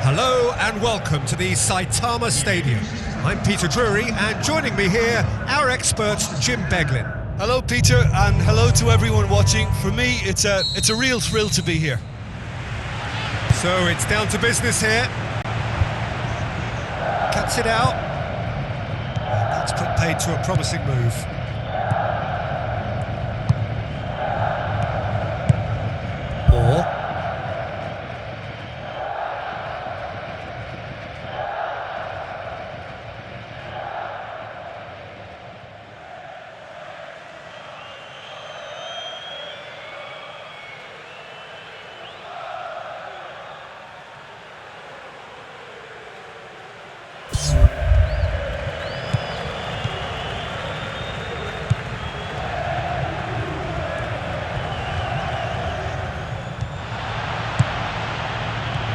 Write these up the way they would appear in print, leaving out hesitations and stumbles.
Hello and welcome to the Saitama Stadium. I'm Peter Drury, and joining me here, our expert Jim Beglin. Hello Peter, and hello to everyone watching. For me, it's a real thrill to be here. So it's down to business here. Cuts it out. And that's put paid to a promising move. Moore.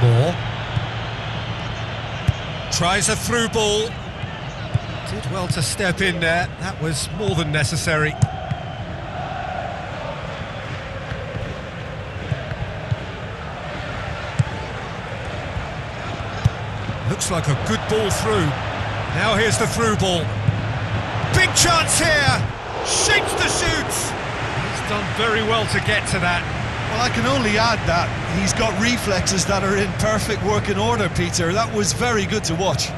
Moore. Tries a through ball. Did well to step in there. That was more than necessary. Looks like a good ball through. Now here's the through ball. Big chance here! Shapes the shoots! He's done very well to get to that. Well, I can only add that he's got reflexes that are in perfect working order, Peter. That was very good to watch.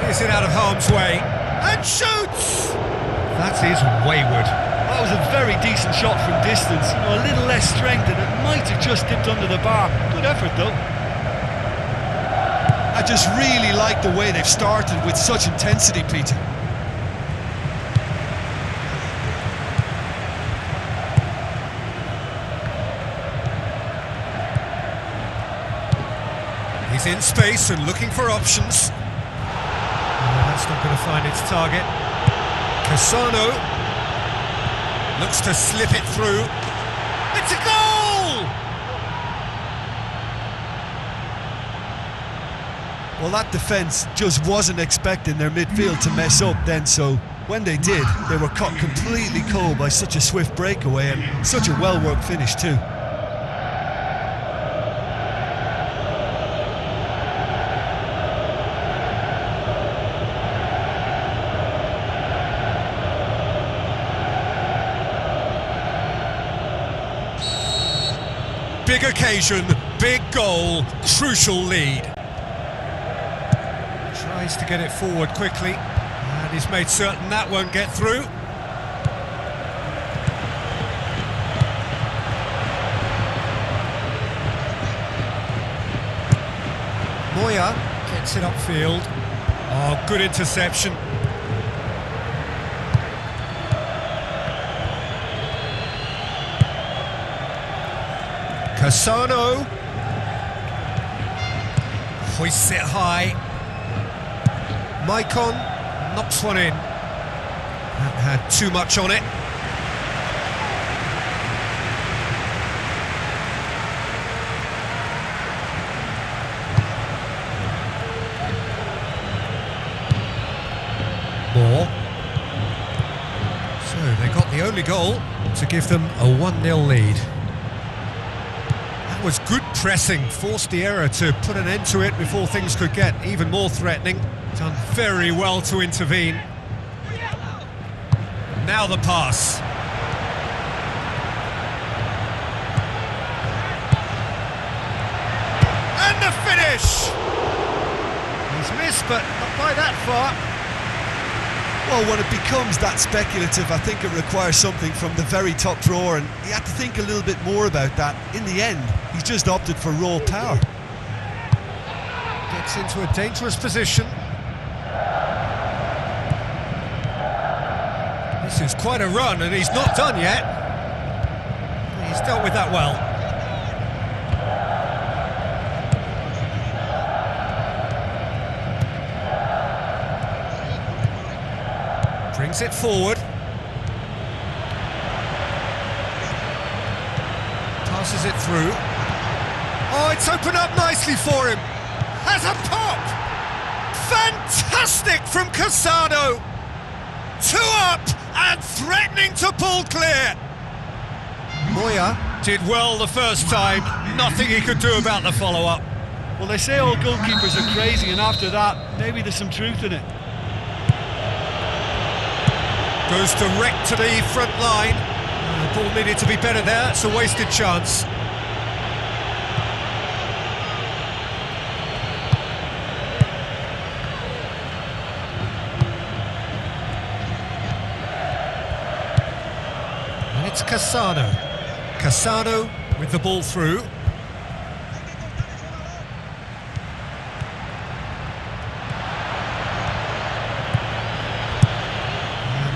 Clears it out of harm's way and shoots! That is wayward. That was a very decent shot from distance. You know, a little less strength and it might have just dipped under the bar. Good effort though. I just really like the way they've started with such intensity, Peter. He's in space and looking for options. That's not going to find its target. Cassano looks to slip it through. It's a goal! Well, that defence just wasn't expecting their midfield to mess up then, so when they did, they were caught completely cold by such a swift breakaway and such a well-worked finish too. Big occasion, big goal, crucial lead. Tries to get it forward quickly, and he's made certain that won't get through. Moya gets it upfield. Oh, good interception. Cassano hoists it high. Maicon knocks one in. That had too much on it. Moore. So they got the only goal to give them a 1-0 lead. That was good pressing, forced the error to put an end to it before things could get even more threatening. Done very well to intervene. Now the pass. And the finish! He's missed, but not by that far. Well, when it becomes that speculative, I think it requires something from the very top drawer, and he had to think a little bit more about that. In the end, he's just opted for raw power. Gets into a dangerous position. This is quite a run, and he's not done yet. He's dealt with that well. Brings it forward. Passes it through. Oh, it's opened up nicely for him. Has a pop! Fantastic from Casado! 2 up and threatening to pull clear. Moya did well the first time. Nothing he could do about the follow-up. Well, they say all goalkeepers are crazy, and after that, maybe there's some truth in it. Goes direct to the front line. The ball needed to be better there. It's a wasted chance. And it's Casado. Casado with the ball through.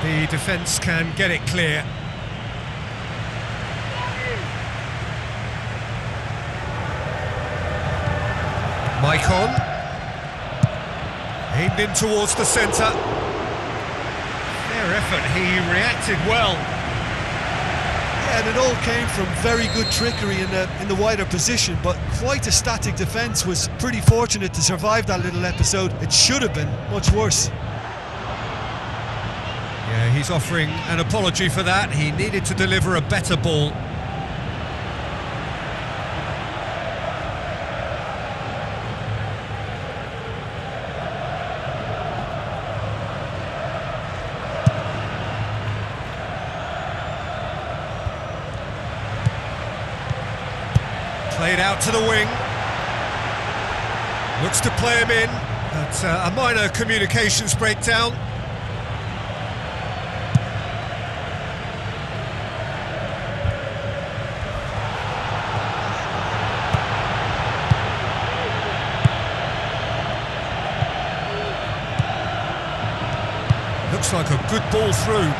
The defence can get it clear. Maicon. Aimed in towards the centre. Fair effort, he reacted well. Yeah, and it all came from very good trickery in the wider position, but quite a static defence. Was pretty fortunate to survive that little episode. It should have been much worse. Yeah, he's offering an apology for that. He needed to deliver a better ball. Played out to the wing. Looks to play him in, but a minor communications breakdown. Looks like a good ball through.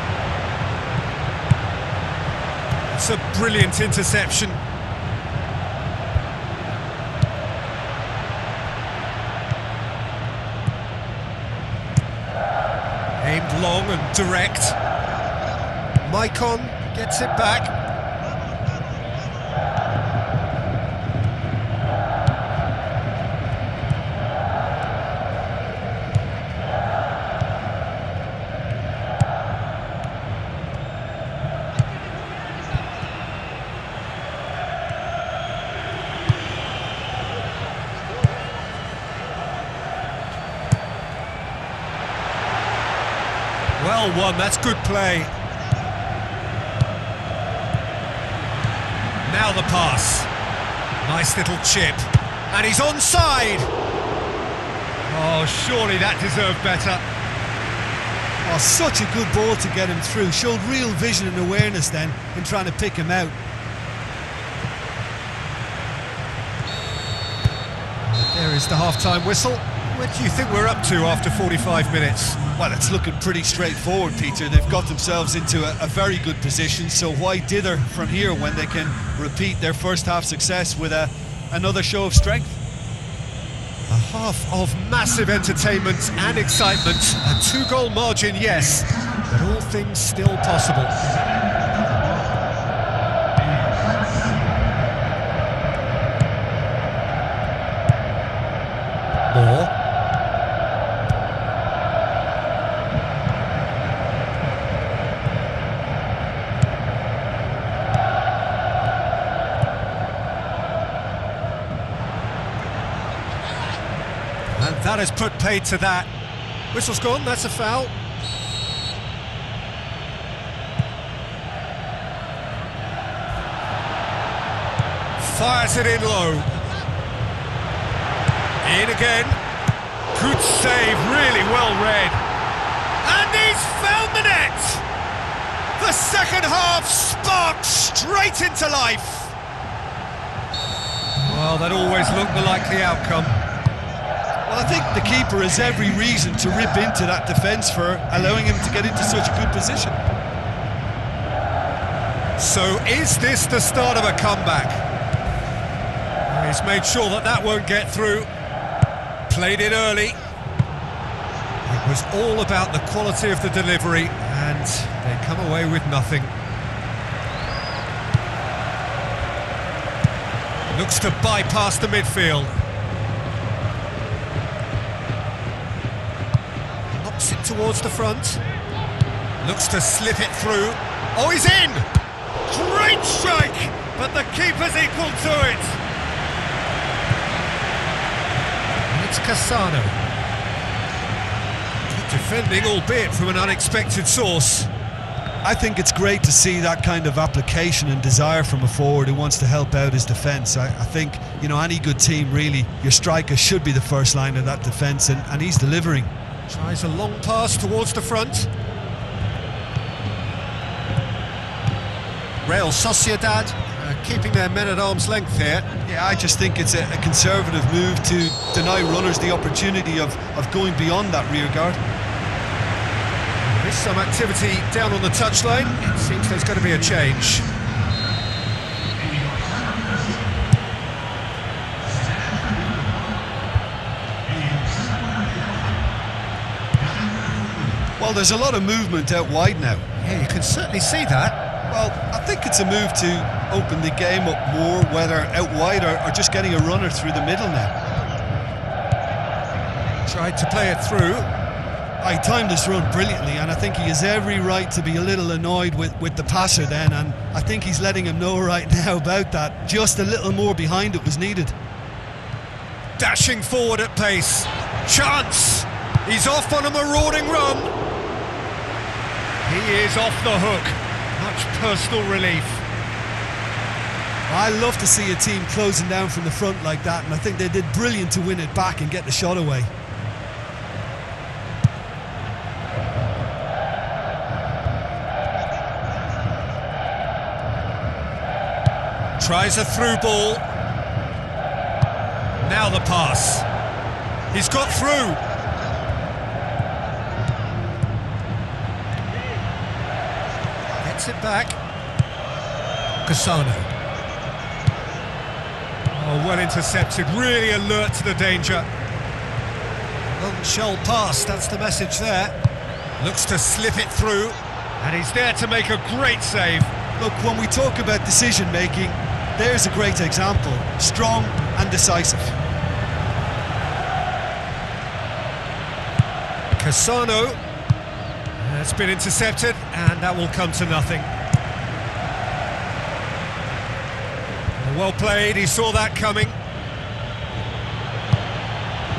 It's a brilliant interception. Aimed long and direct. Maicon gets it back. Well won, that's good play. Now the pass. Nice little chip. And he's onside! Oh, surely that deserved better. Oh, such a good ball to get him through. Showed real vision and awareness then in trying to pick him out. There is the half-time whistle. What do you think we're up to after 45 minutes? Well, it's looking pretty straightforward, Peter. They've got themselves into a very good position, so why dither from here when they can repeat their first half success with another show of strength? A half of massive entertainment and excitement. A 2-goal margin, yes, but all things still possible. Moore. that has put paid to that. Whistle's gone, that's a foul. Fires it in low. In again. Good save, really well read. And he's found the net! The second half sparked straight into life. Well, that always looked the likely outcome. Well, I think the keeper has every reason to rip into that defence for allowing him to get into such a good position. So is this the start of a comeback? He's made sure that that won't get through. Played it early. It was all about the quality of the delivery, and they come away with nothing. Looks to bypass the midfield. Knocks it towards the front. Looks to slip it through. Oh, he's in! Great strike! But the keeper's equal to it. It's Cassano. Good defending, albeit from an unexpected source. I think it's great to see that kind of application and desire from a forward who wants to help out his defence. I think, you know, any good team, really, your striker should be the first line of that defence, and he's delivering. Tries a long pass towards the front. Real Sociedad keeping their men at arm's length here. Yeah, I just think it's a conservative move to deny runners the opportunity of going beyond that rear guard. There's some activity down on the touchline. It seems there's going to be a change. Well, there's a lot of movement out wide now. Yeah, you can certainly see that. Well, I think it's a move to open the game up more, whether out wide or just getting a runner through the middle now. Tried to play it through. He timed this run brilliantly, and I think he has every right to be a little annoyed with the passer then, and I think he's letting him know right now about that. Just a little more behind it was needed. Dashing forward at pace. Chance! He's off on a marauding run. He is off the hook. Much personal relief. I love to see a team closing down from the front like that, and I think they did brilliant to win it back and get the shot away. Tries a through ball. Now the pass. He's got through. Gets it back. Cassano. Oh, well intercepted. Really alert to the danger. Long shell pass, that's the message there. Looks to slip it through. And he's there to make a great save. Look, when we talk about decision making, there's a great example. Strong and decisive. Cassano. That's been intercepted, and that will come to nothing. Well played, he saw that coming.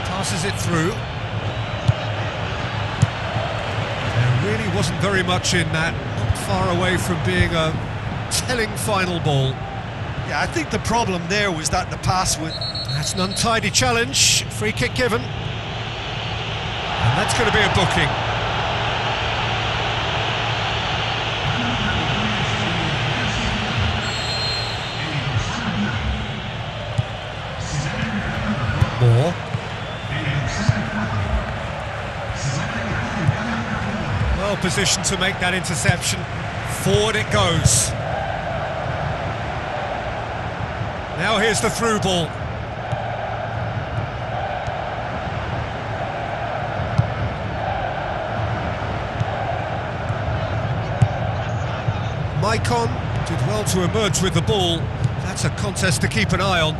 Passes it through. There really wasn't very much in that. Not far away from being a telling final ball. Yeah, I think the problem there was that the pass was... That's an untidy challenge. Free kick given. And that's going to be a booking. More. Well positioned to make that interception. Forward it goes. Now here's the through ball. Maicon did well to emerge with the ball. That's a contest to keep an eye on.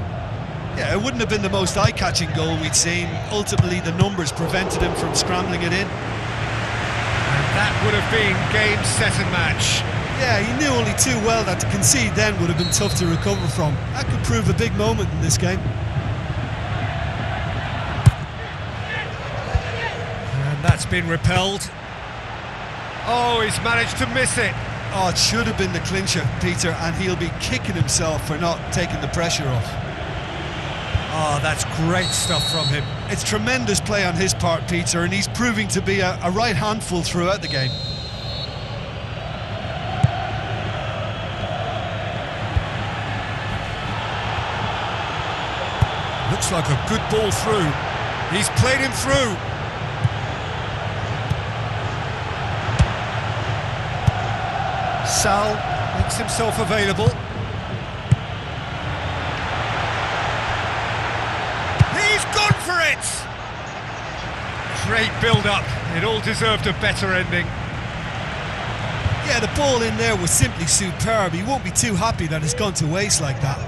Yeah, it wouldn't have been the most eye-catching goal we'd seen. Ultimately, the numbers prevented him from scrambling it in. And that would have been game, set and match. Yeah, he knew only too well that to concede then would have been tough to recover from. That could prove a big moment in this game. That's been repelled. Oh, he's managed to miss it. Oh, it should have been the clincher, Peter, and he'll be kicking himself for not taking the pressure off. Oh, that's great stuff from him. It's tremendous play on his part, Peter, and he's proving to be a right handful throughout the game. Looks like a good ball through. He's played him through. Sal makes himself available. He's gone for it! Great build-up. It all deserved a better ending. Yeah, the ball in there was simply superb. He won't be too happy that it's gone to waste like that.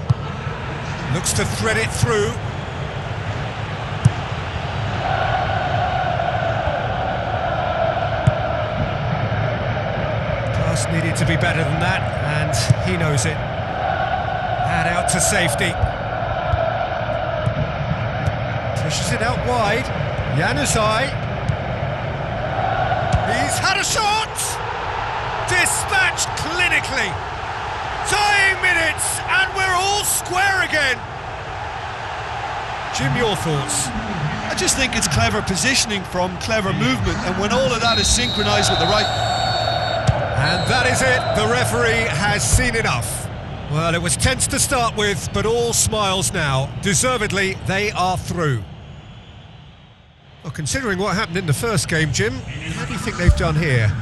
Looks to thread it through. Needed to be better than that, and he knows it. And out to safety. Pushes it out wide. Januzaj. He's had a shot! Dispatched clinically. Dying minutes, and we're all square again. Jim, your thoughts? I just think it's clever positioning from clever movement, and when all of that is synchronised with the right... And that is it, the referee has seen enough. Well, it was tense to start with, but all smiles now. Deservedly, they are through. Well, considering what happened in the first game, Jim, how do you think they've done here?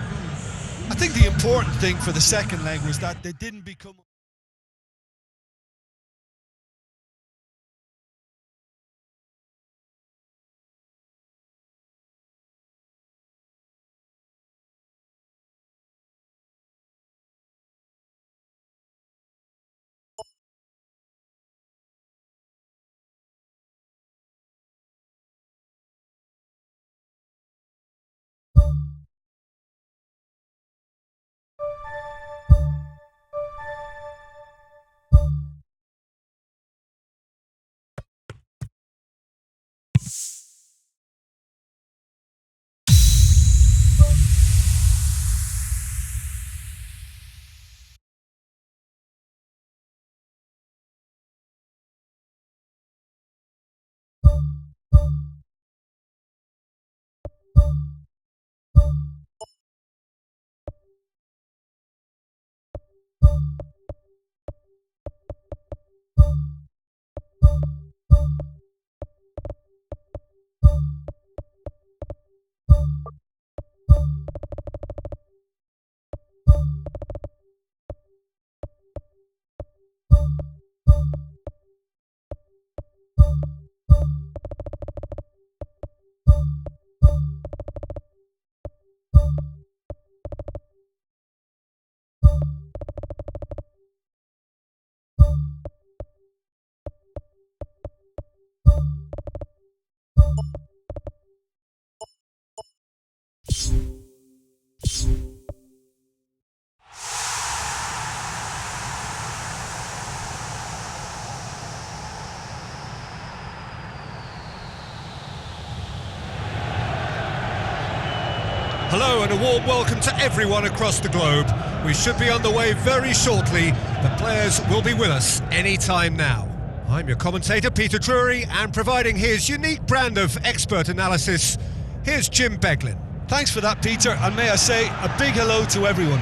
I think the important thing for the second leg was that they didn't become... Hello and a warm welcome to everyone across the globe. We should be underway very shortly. The players will be with us any time now. I'm your commentator, Peter Drury, and providing his unique brand of expert analysis, here's Jim Beglin. Thanks for that, Peter, and may I say a big hello to everyone.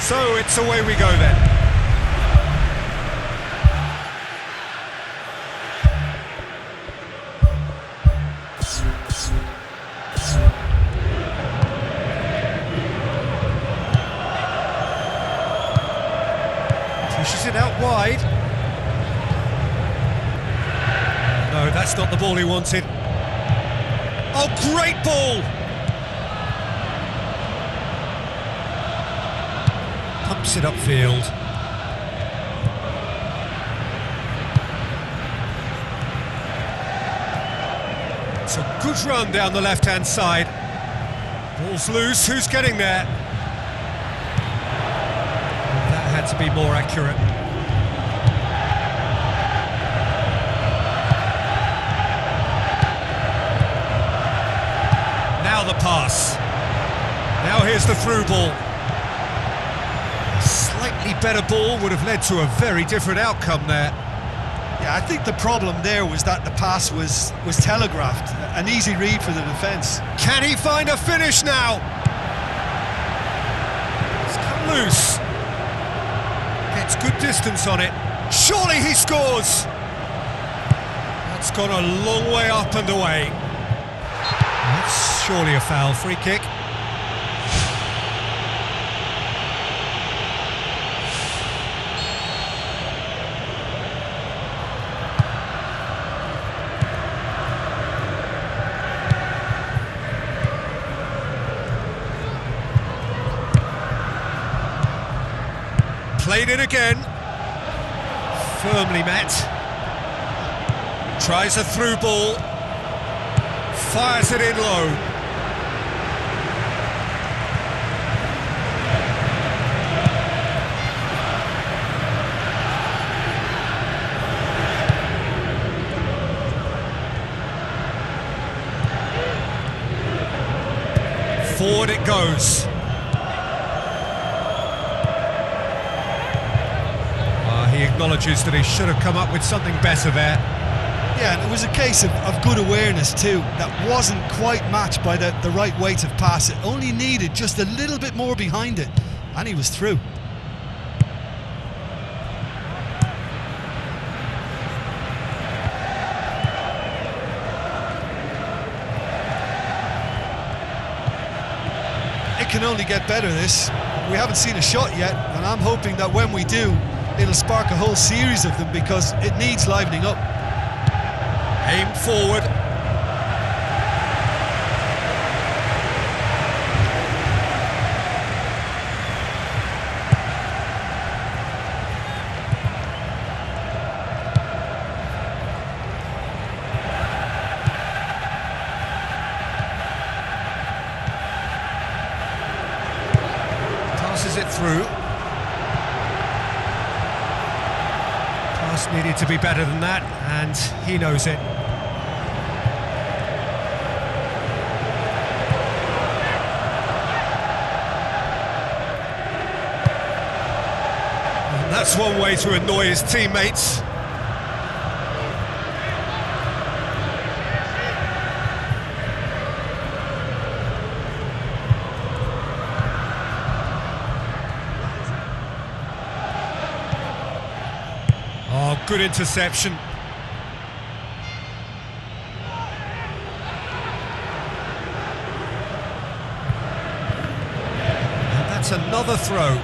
So it's away we go then. Pushes it out wide. No, that's not the ball he wanted. Oh, great ball! Pumps it upfield. It's a good run down the left-hand side. Ball's loose, who's getting there? That had to be more accurate. Now the pass. Now here's the through ball. A slightly better ball would have led to a very different outcome there. Yeah, I think the problem there was that the pass was telegraphed. An easy read for the defence. Can he find a finish now? It's come loose. Gets good distance on it. Surely he scores! That's gone a long way up and away. That's surely a foul. Free kick. Played it again. Firmly met. Tries a through ball. Fires it in low. Forward it goes. He acknowledges that he should have come up with something better there. Yeah, and it was a case of good awareness too. That wasn't quite matched by the right weight of pass. It only needed just a little bit more behind it, and he was through. It can only get better, this. We haven't seen a shot yet, and I'm hoping that when we do, it'll spark a whole series of them, because it needs livening up. Aimed forward. Passes it through. Needed to be better than that, and he knows it. And that's one way to annoy his teammates. Oh, good interception. And that's another throw.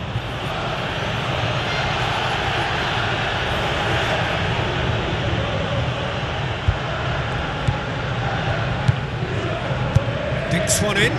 Dinks one in.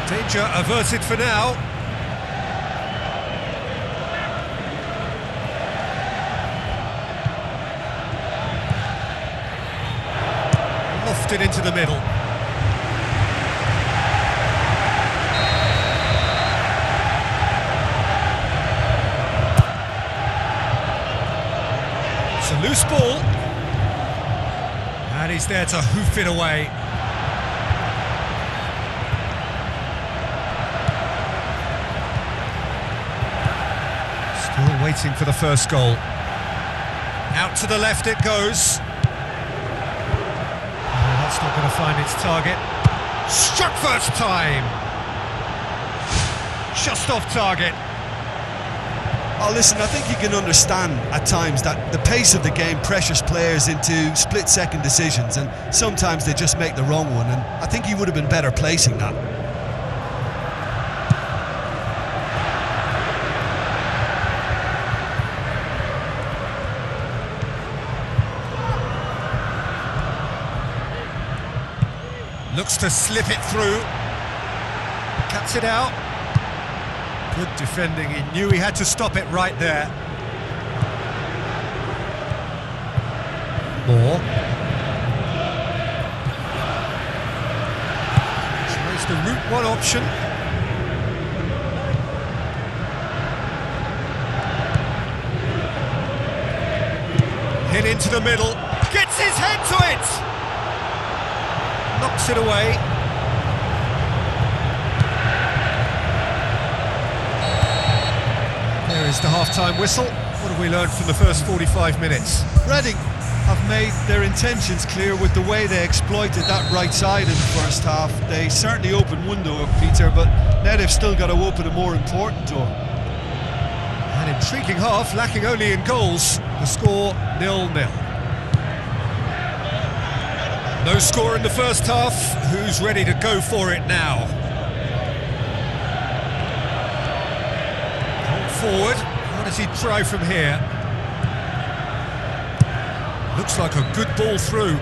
Danger averted for now. Lofted into the middle. It's a loose ball. And he's there to hoof it away. Still waiting for the first goal. Out to the left it goes. Oh, that's not going to find its target. Struck first time. Just off target. Oh, listen, I think you can understand at times that the pace of the game pressures players into split-second decisions, and sometimes they just make the wrong one, and I think he would have been better placing that. Looks to slip it through. Cuts it out. Good defending, he knew he had to stop it right there. Moore. Tries the route one option. Hit into the middle. Gets his head to it! Knocks it away. There is the half-time whistle. What have we learned from the first 45 minutes? Reading have made their intentions clear with the way they exploited that right side in the first half. They certainly opened one door, Peter, but now they've still got to open a more important door. An intriguing half, lacking only in goals. The score 0-0. No score in the first half. Who's ready to go for it now? Forward. What does he try from here? Looks like a good ball through.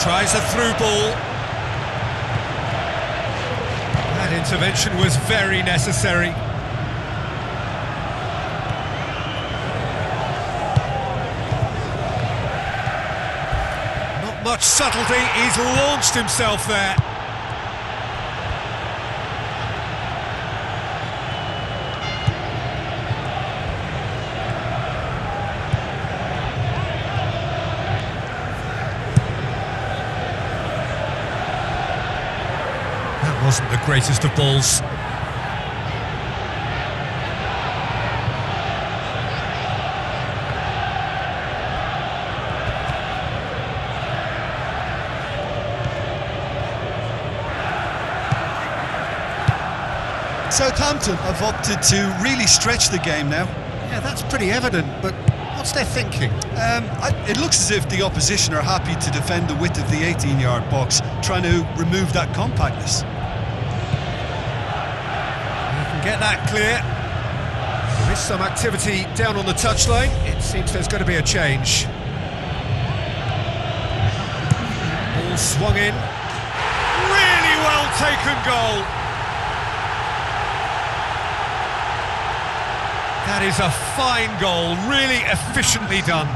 Tries a through ball. That intervention was very necessary. Much subtlety, he's launched himself there. That wasn't the greatest of balls. Southampton have opted to really stretch the game now. Yeah, that's pretty evident, but what's their thinking? It looks as if the opposition are happy to defend the width of the 18-yard box, trying to remove that compactness. You can get that clear. There is some activity down on the touchline. It seems there's going to be a change. Ball swung in. Really well taken goal. That is a fine goal, really efficiently done.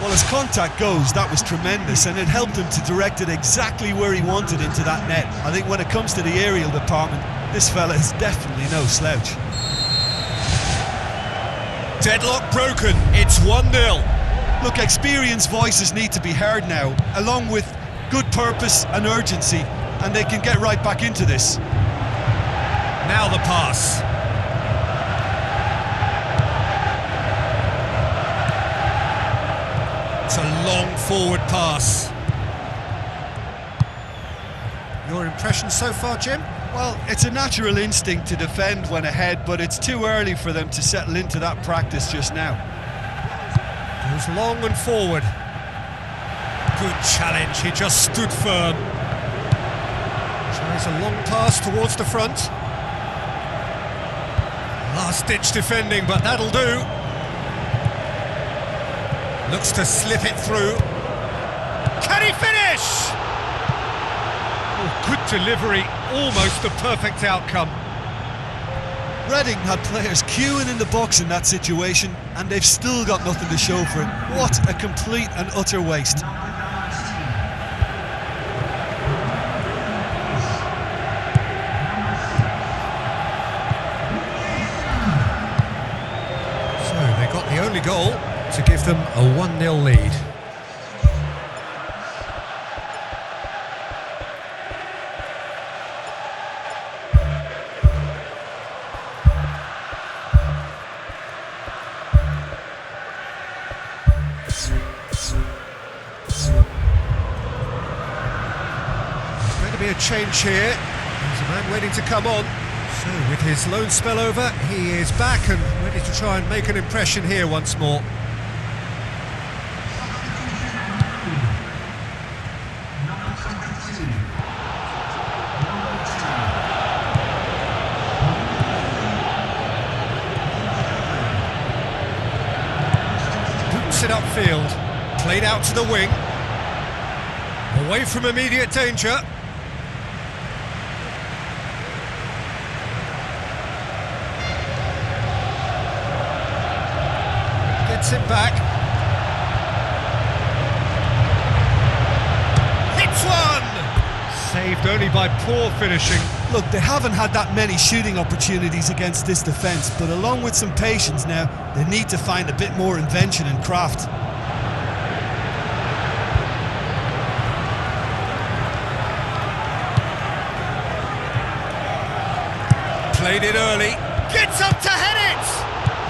Well, as contact goes, that was tremendous, and it helped him to direct it exactly where he wanted into that net. I think when it comes to the aerial department, this fella is definitely no slouch. Deadlock broken, it's 1-0. Look, experienced voices need to be heard now, along with good purpose and urgency, and they can get right back into this. Now the pass. It's a long forward pass. Your impression so far, Jim? Well, it's a natural instinct to defend when ahead, but it's too early for them to settle into that practice just now. Goes long and forward. Good challenge, he just stood firm. Tries a long pass towards the front. Last-ditch defending, but that'll do. Looks to slip it through. Can he finish? Oh, good delivery, almost the perfect outcome. Reading had players queuing in the box in that situation, and they've still got nothing to show for it. What a complete and utter waste. So they got the only goal to give them a 1-0 lead. There's going to be a change here. There's a man waiting to come on. So with his loan spell over, he is back and ready to try and make an impression here once more. it upfield. Played out to the wing. Away from immediate danger. Gets it back. Hits one! Saved only by poor finishing. Look, they haven't had that many shooting opportunities against this defence, but along with some patience now, they need to find a bit more invention and craft. Played it early. Gets up to head it!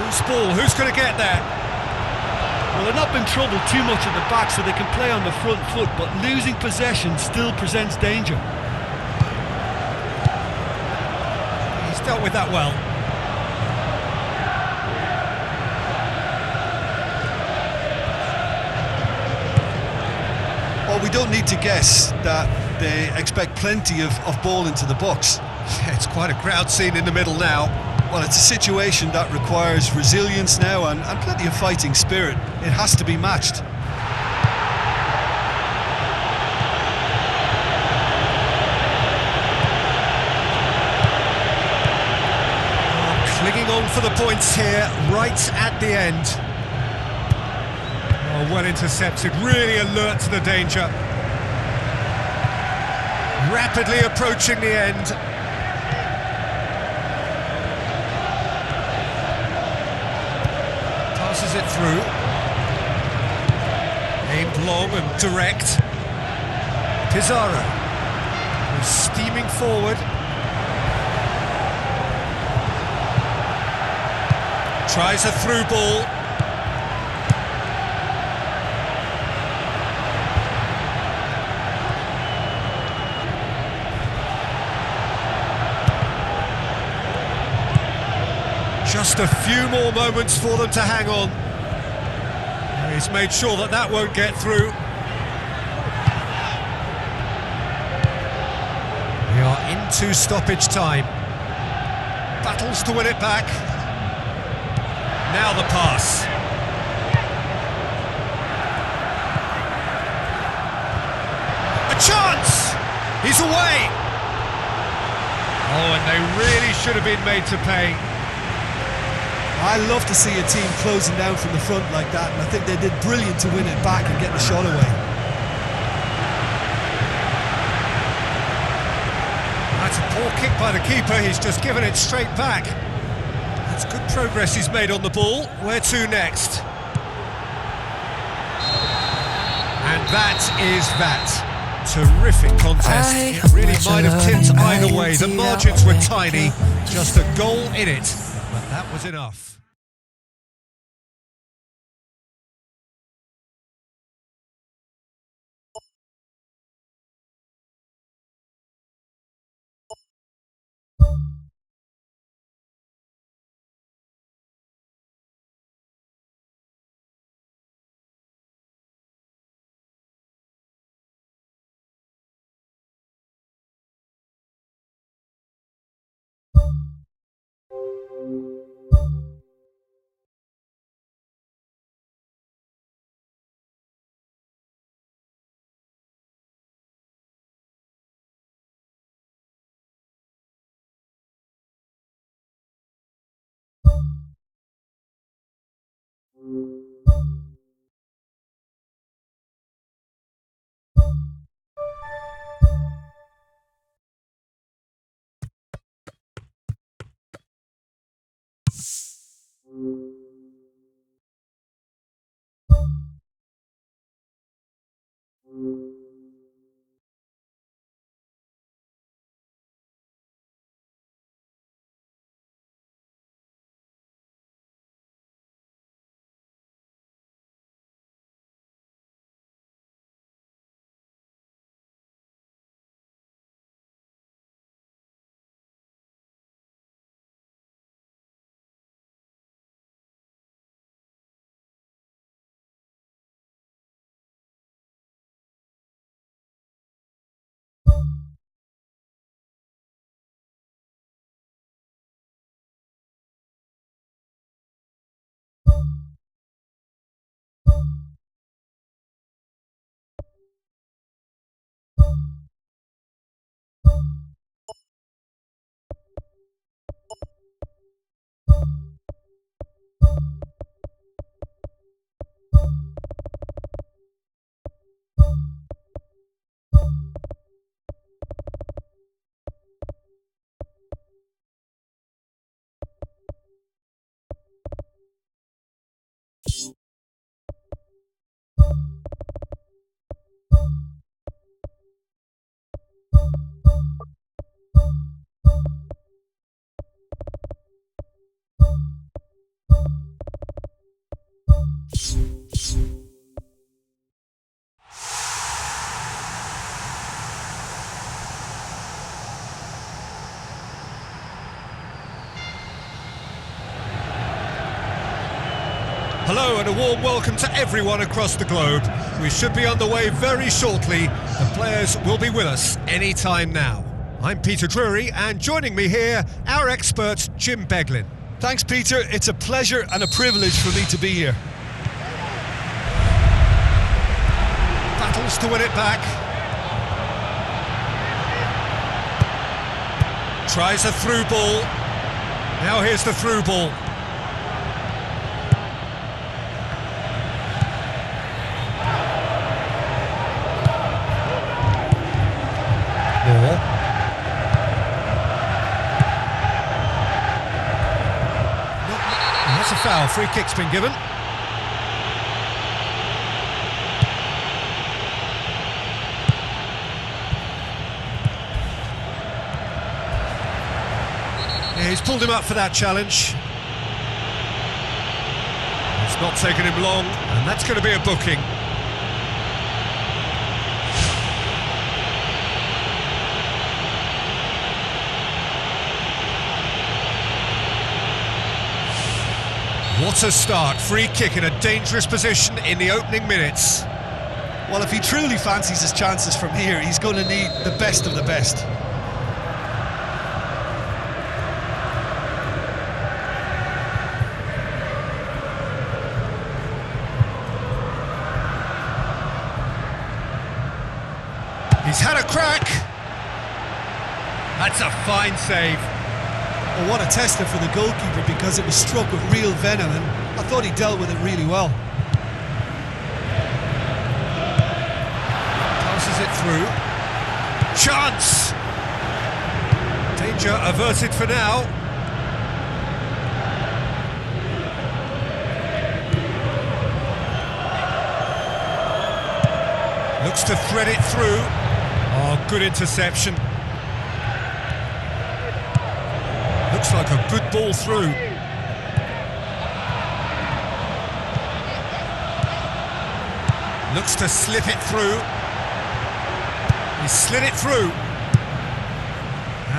Loose ball, who's going to get there? Well, they're not been troubled too much at the back, so they can play on the front foot, but losing possession still presents danger. He's dealt with that well. Well, we don't need to guess that they expect plenty of ball into the box. Yeah, it's quite a crowd scene in the middle now. Well, it's a situation that requires resilience now and plenty of fighting spirit. It has to be matched. Clinging on for the points here, right at the end. Oh, well intercepted, really alert to the danger. Rapidly approaching the end. Passes it through. Aimed long and direct. Pizarro is steaming forward. Tries a through ball. Just a few more moments for them to hang on. He's made sure that that won't get through. We are into stoppage time. Battles to win it back. Now the pass. A chance! He's away! Oh, and they really should have been made to pay. I love to see a team closing down from the front like that, and I think they did brilliant to win it back and get the shot away. That's a poor kick by the keeper, he's just given it straight back. That's good progress he's made on the ball. Where to next? And that is that. Terrific contest. It really might have tipped either way. The margins were tiny, just a goal in it, but that was enough. Hello and a warm welcome to everyone across the globe. We should be underway very shortly. The players will be with us any time now. I'm Peter Drury, and joining me here, our expert Jim Beglin. Thanks, Peter. It's a pleasure and a privilege for me to be here. Battles to win it back. Tries a through ball. Now here's the through ball. Moore. That's a foul. Free kick's been given. Yeah, he's pulled him up for that challenge. It's not taken him long, and that's going to be a booking. What a start. Free kick in a dangerous position in the opening minutes. Well, if he truly fancies his chances from here, he's going to need the best of the best. He's had a crack. That's a fine save. Well, what a tester for the goalkeeper, because it was struck with real venom, and I thought he dealt with it really well. Passes it through. Chance! Danger averted for now. Looks to thread it through. Oh, good interception. Looks like a good ball through. Looks to slip it through. He slid it through.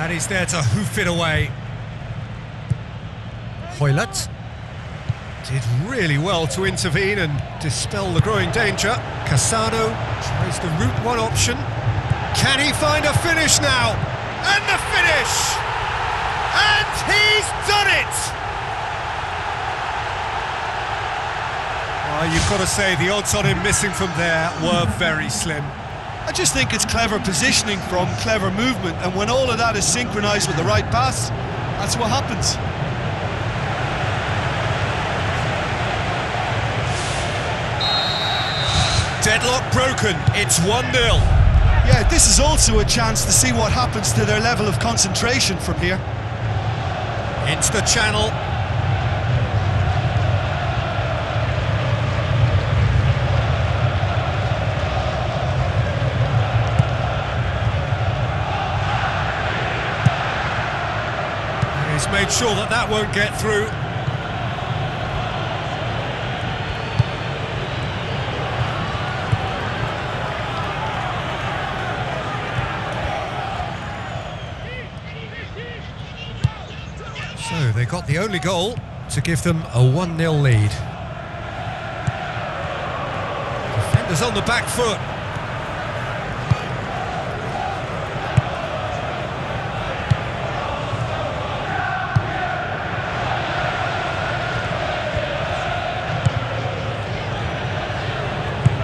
And he's there to hoof it away. Hoylett did really well to intervene and dispel the growing danger. Cassano tries the route one option. Can he find a finish now? And the finish! And he's done it! Oh, you've got to say the odds on him missing from there were very slim. I just think it's clever positioning from clever movement, and when all of that is synchronised with the right pass, that's what happens. Deadlock broken, it's 1-0. Yeah, this is also a chance to see what happens to their level of concentration from here. Into the channel. He's made sure that that won't get through. So they got the only goal to give them a 1-0 lead. Defenders on the back foot.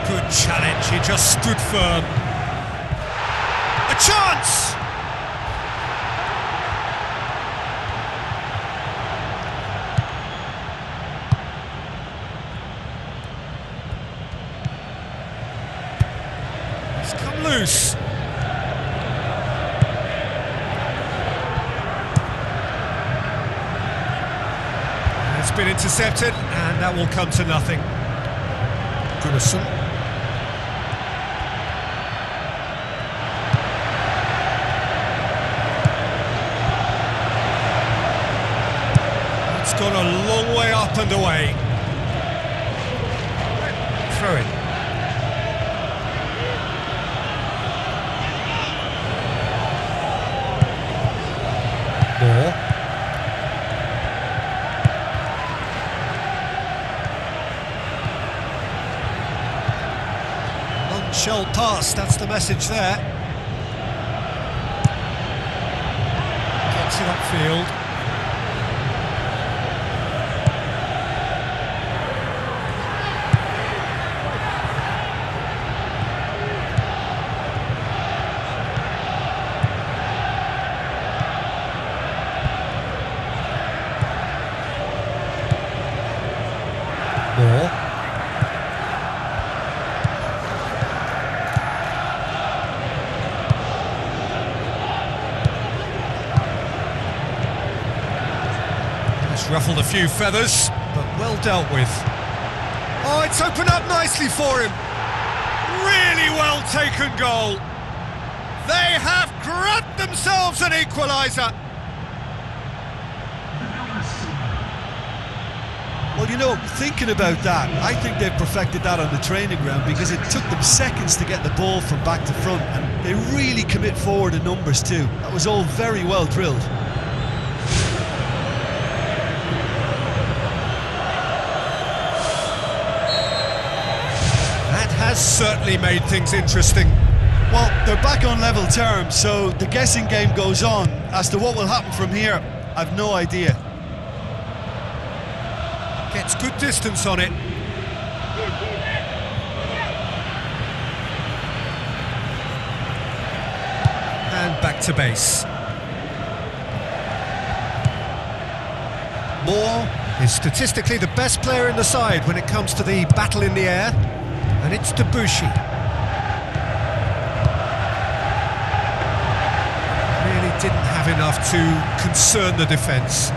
Good challenge, he just stood firm. A chance! Come loose. It's been intercepted, and that will come to nothing. Goodison. It's gone a long way up and away. Throw it. Well passed, that's the message there. Gets it upfield. Moore. It's ruffled a few feathers, but well dealt with. Oh, it's opened up nicely for him. Really well taken goal. They have grabbed themselves an equaliser. Well, you know, thinking about that, I think they've perfected that on the training ground, because it took them seconds to get the ball from back to front, and they really commit forward in numbers too. That was all very well drilled. That has certainly made things interesting. Well, they're back on level terms, so the guessing game goes on. As to what will happen from here, I've no idea. Gets good distance on it. And back to base. Moore is statistically the best player in the side when it comes to the battle in the air. And it's Debussy. Really didn't have enough to concern the defence.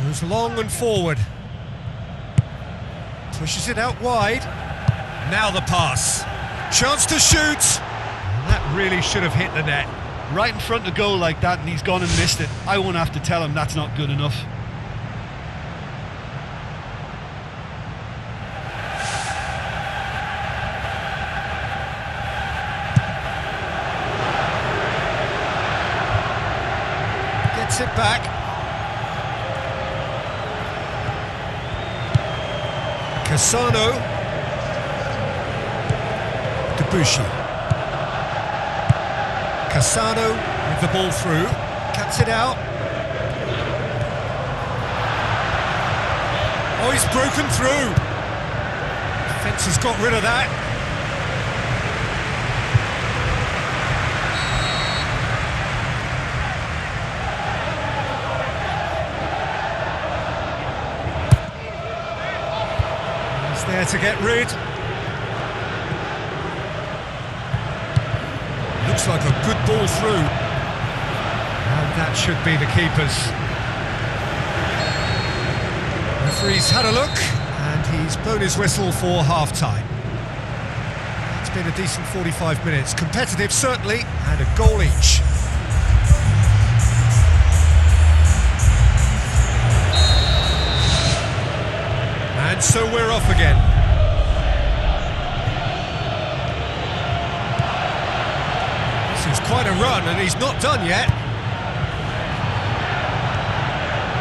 Goes long and forward. Pushes it out wide. Now the pass. Chance to shoot. That really should have hit the net. Right in front of goal like that, and he's gone and missed it. I won't have to tell him that's not good enough. Gets it back. Cassano. Debussy. Cassano with the ball through. Cuts it out. Oh, he's broken through. Defence has got rid of that. There to get rid. Looks like a good ball through. And that should be the keeper's. Referee's had a look and he's blown his whistle for half-time. It's been a decent 45 minutes. Competitive, certainly, and a goal each. And so we're off again. This is quite a run, and he's not done yet.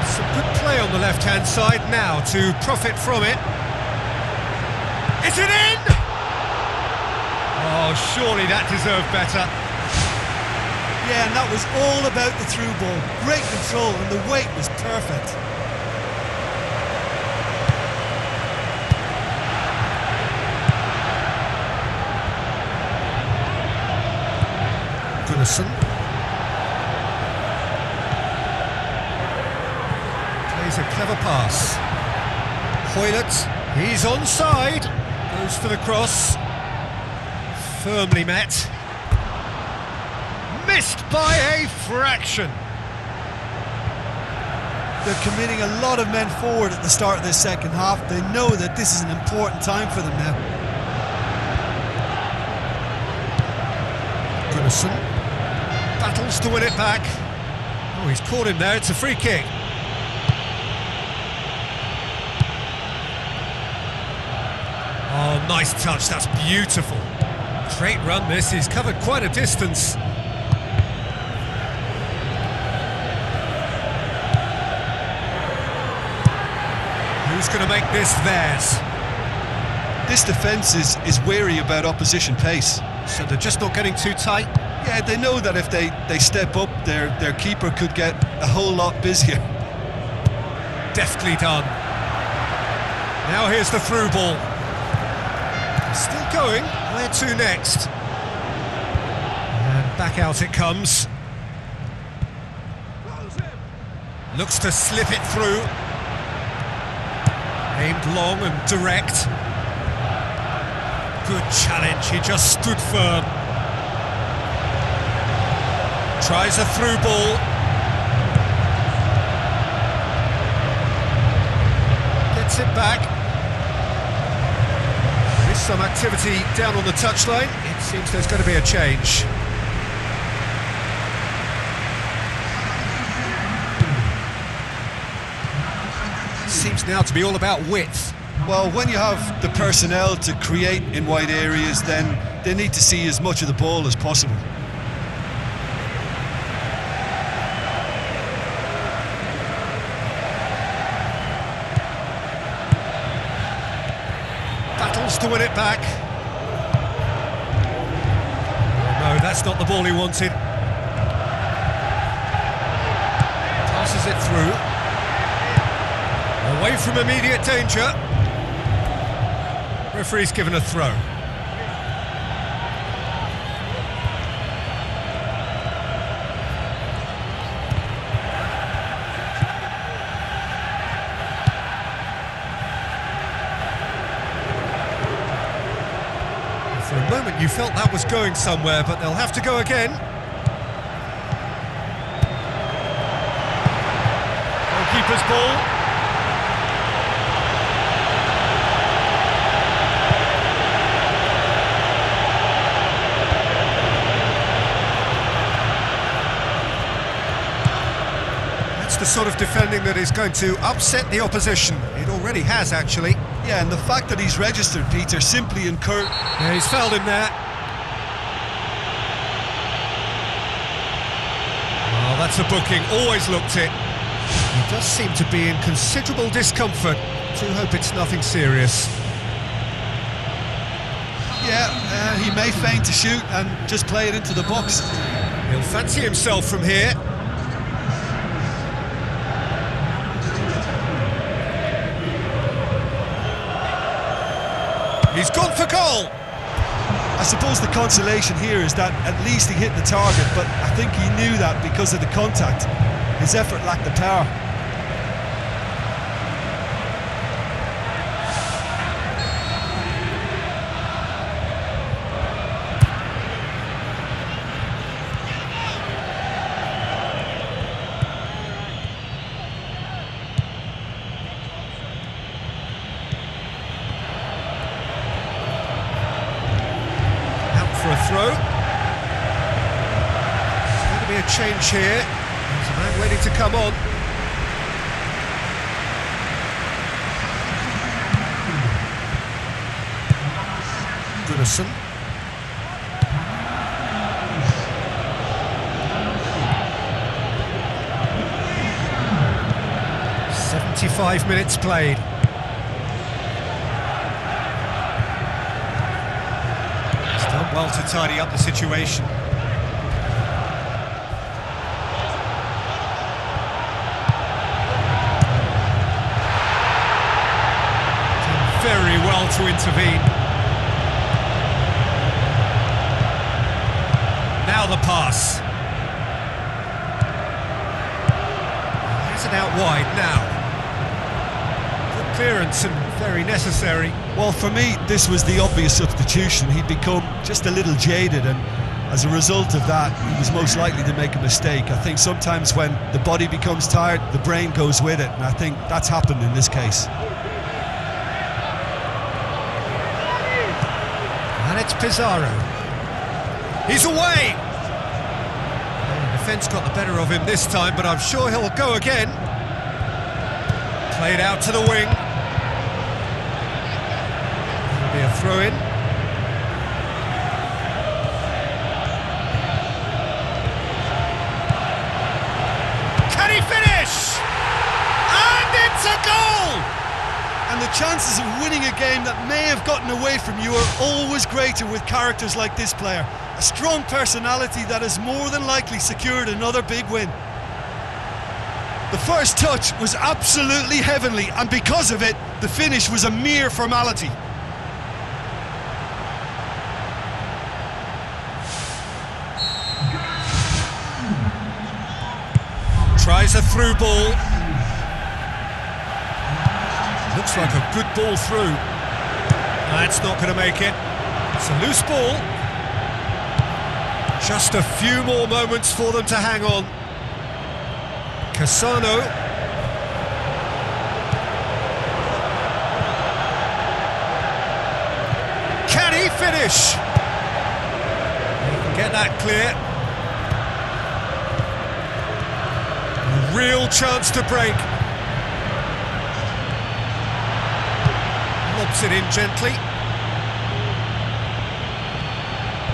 Some good play on the left-hand side now to profit from it. Is it in? Oh, surely that deserved better. Yeah, and that was all about the through ball. Great control, and the weight was perfect. Plays a clever pass. Hoylett, he's onside. Goes for the cross. Firmly met. Missed by a fraction. They're committing a lot of men forward at the start of this second half. They know that this is an important time for them now. Goodison battles to win it back. Oh, he's caught him there, it's a free kick. Oh, nice touch, that's beautiful. Great run this, he's covered quite a distance. Who's going to make this theirs? This defence is wary about opposition pace. So they're just not getting too tight? Yeah, they know that if they step up, their keeper could get a whole lot busier. Deftly done. Now here's the through ball. Still going. Where to next? And back out it comes. Looks to slip it through. Aimed long and direct. Good challenge, he just stood firm. Tries a through ball. Gets it back. There is some activity down on the touchline. It seems there's going to be a change. Seems now to be all about width. Well, when you have the personnel to create in wide areas, then they need to see as much of the ball as possible. Battles to win it back. Oh, no, that's not the ball he wanted. Passes it through. Away from immediate danger. Referee's given a throw. For a moment you felt that was going somewhere, but they'll have to go again. Goalkeeper's ball. The sort of defending that is going to upset the opposition. It already has, actually. Yeah, and the fact that he's registered, Peter, simply encouraged. Yeah, he's fouled him there. Oh, that's a booking. Always looked it. He does seem to be in considerable discomfort. Do hope it's nothing serious. Yeah, he may feign to shoot and just play it into the box. He'll fancy himself from here. He's gone for goal! I suppose the consolation here is that at least he hit the target, but I think he knew that because of the contact. His effort lacked the power. For a throw. There's going to be a change here. There's a man ready to come on. Goodison. "75 minutes played. Well to tidy up the situation. Done very well to intervene. Now the pass. Has it out wide now. Good clearance and very necessary. Well, for me, this was the obvious substitution. He'd become just a little jaded, and as a result of that, he was most likely to make a mistake. I think sometimes when the body becomes tired, the brain goes with it, and I think that's happened in this case. And it's Pizarro. He's away! The defence got the better of him this time, but I'm sure he'll go again. Played out to the wing. Be a throw-in. Can he finish? And it's a goal! chances of winning a game that may have gotten away from you are always greater with characters like this player. A strong personality that has more than likely secured another big win. The first touch was absolutely heavenly, and because of it, the finish was a mere formality. Tries a through ball. Looks like a good ball through. That's not going to make it. It's a loose ball. Just a few more moments for them to hang on. Cassano. Can he finish? He can get that clear. A real chance to break. Lobs it in gently.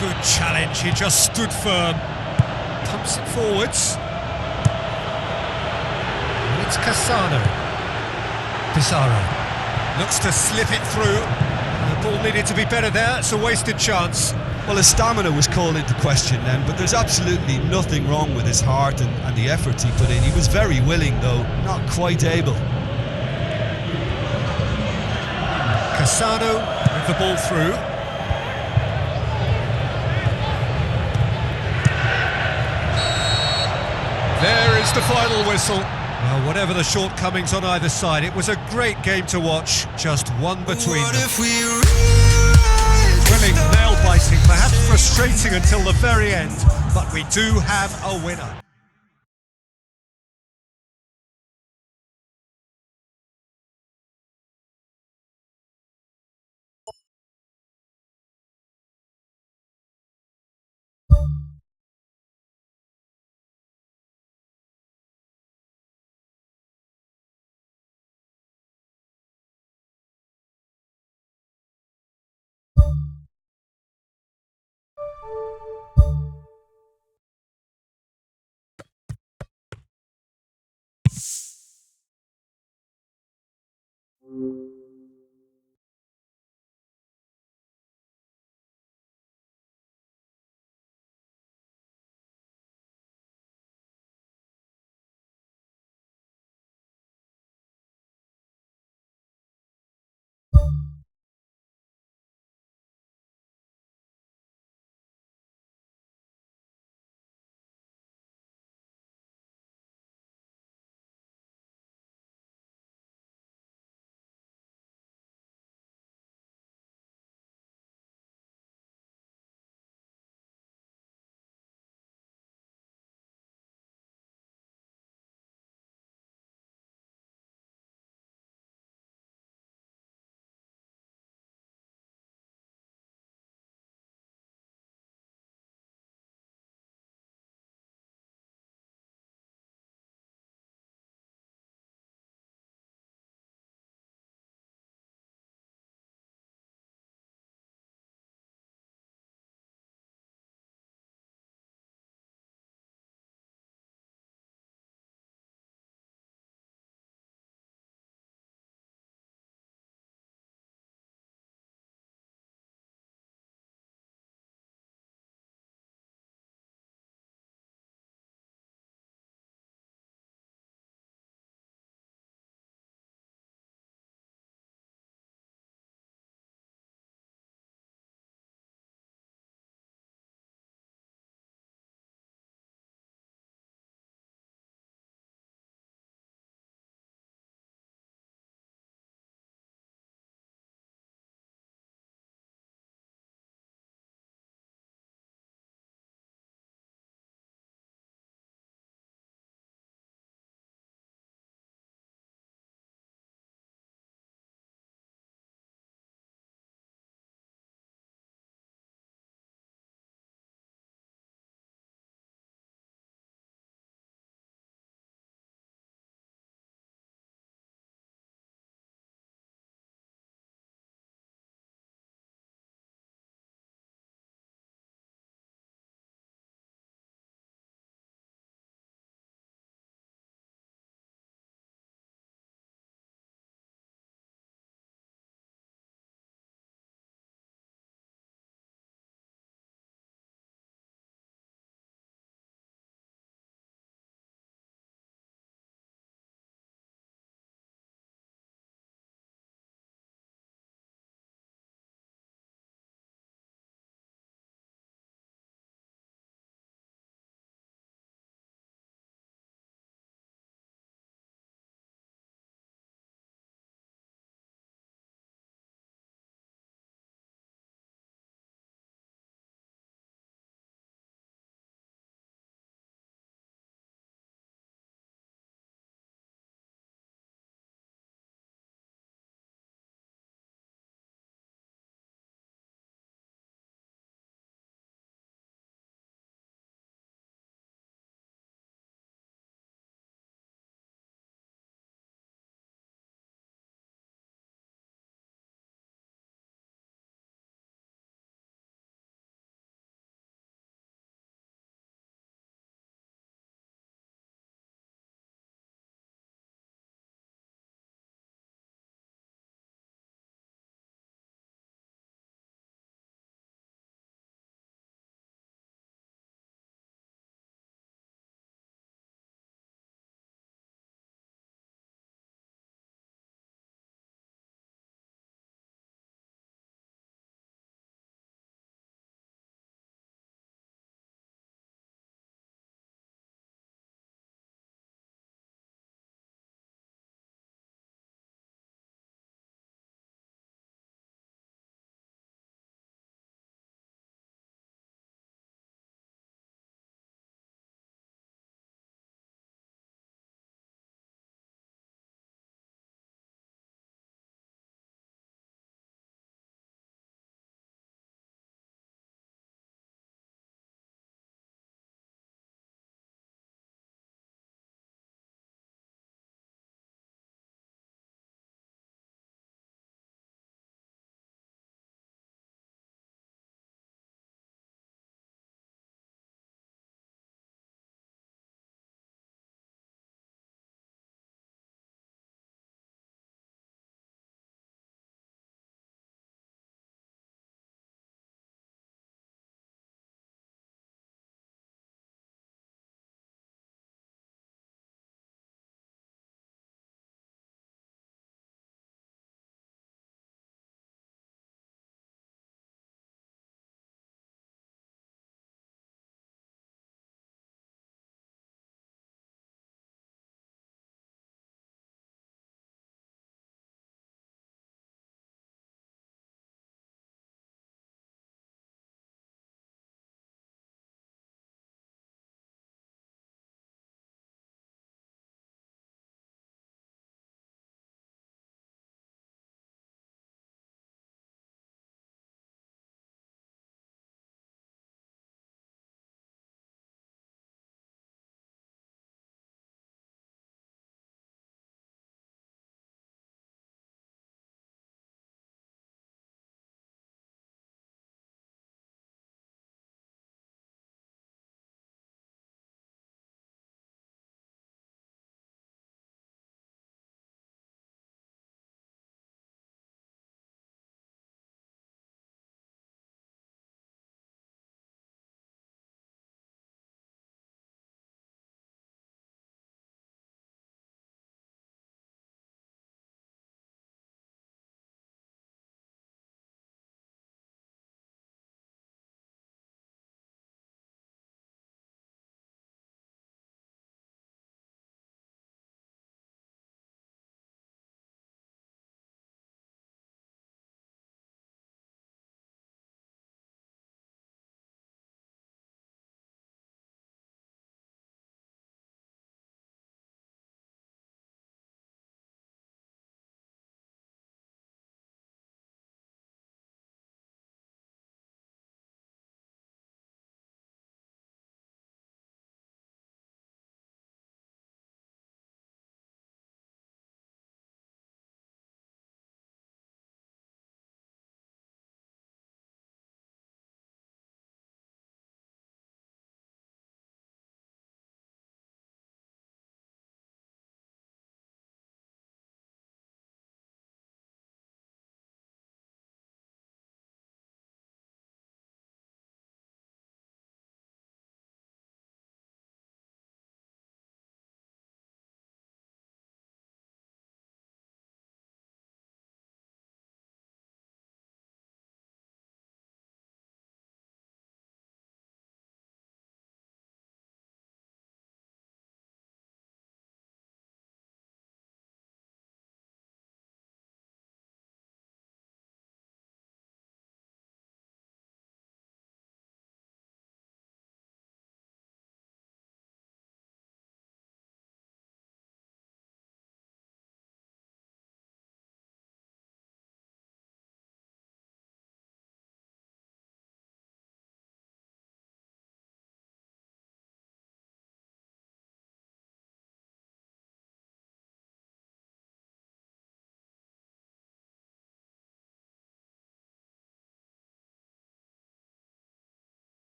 Good challenge, he just stood firm. Pumps it forwards. And it's Cassano. Pizarro. Looks to slip it through. The ball needed to be better there, it's a wasted chance. Well, his stamina was called into question then, but there's absolutely nothing wrong with his heart and the efforts he put in. He was very willing, though not quite able. Cassano with the ball through. There is the final whistle. Well, whatever the shortcomings on either side, it was a great game to watch, just one between them. Thrilling, nail-biting, perhaps frustrating until the very end, but we do have a winner.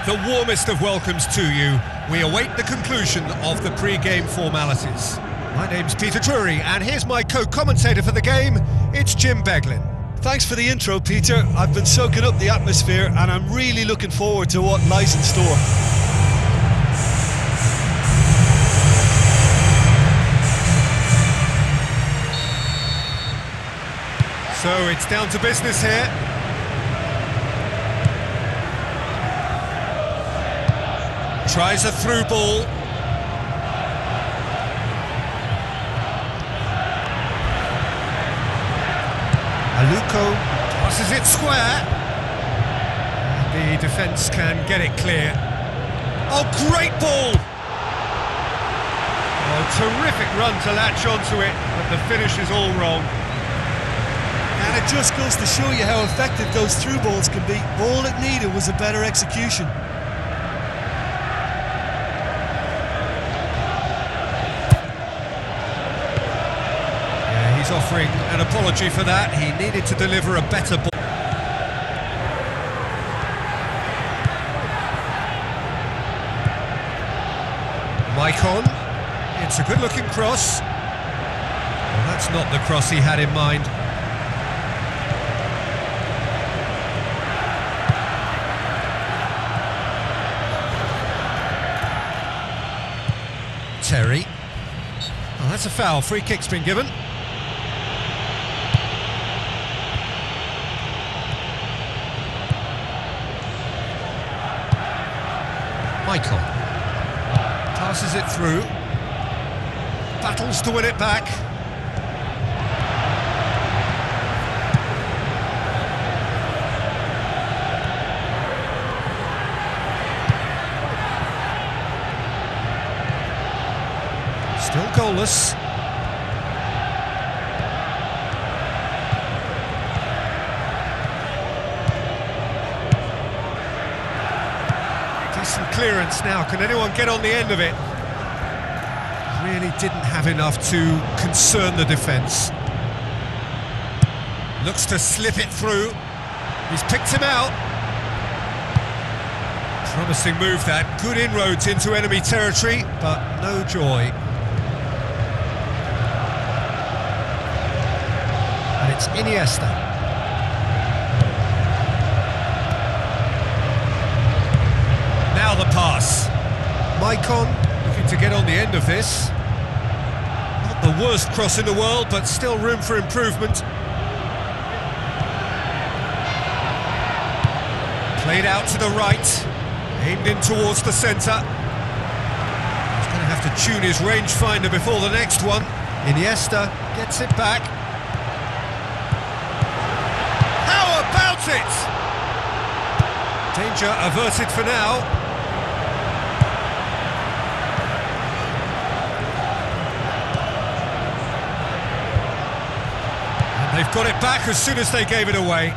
The warmest of welcomes to you. We await the conclusion of the pre-game formalities. My name's Peter Drury, and here's my co-commentator for the game. It's Jim Beglin. Thanks for the intro, Peter. I've been soaking up the atmosphere and I'm really looking forward to what lies in store. So it's down to business here. Tries a through ball. Aluko passes it square. The defence can get it clear. Oh, great ball! Oh, terrific run to latch onto it, but the finish is all wrong. And it just goes to show you how effective those through balls can be. All it needed was a better execution. He's offering an apology for that. He needed to deliver a better ball. Maicon, it's a good-looking cross. Well, that's not the cross he had in mind. Terry. Oh, that's a foul. Free kick's been given. Michael passes it through, battles to win it back. Still goalless. Decent clearance now. Can anyone get on the end of it? Really didn't have enough to concern the defence. Looks to slip it through. He's picked him out. Promising move that. Good inroads into enemy territory, but no joy. And it's Iniesta. Now the pass. Maicon looking to get on the end of this. Not the worst cross in the world, but still room for improvement. Played out to the right, aimed in towards the centre. He's going to have to tune his rangefinder before the next one. Iniesta gets it back. How about it? Danger averted for now. They've got it back as soon as they gave it away.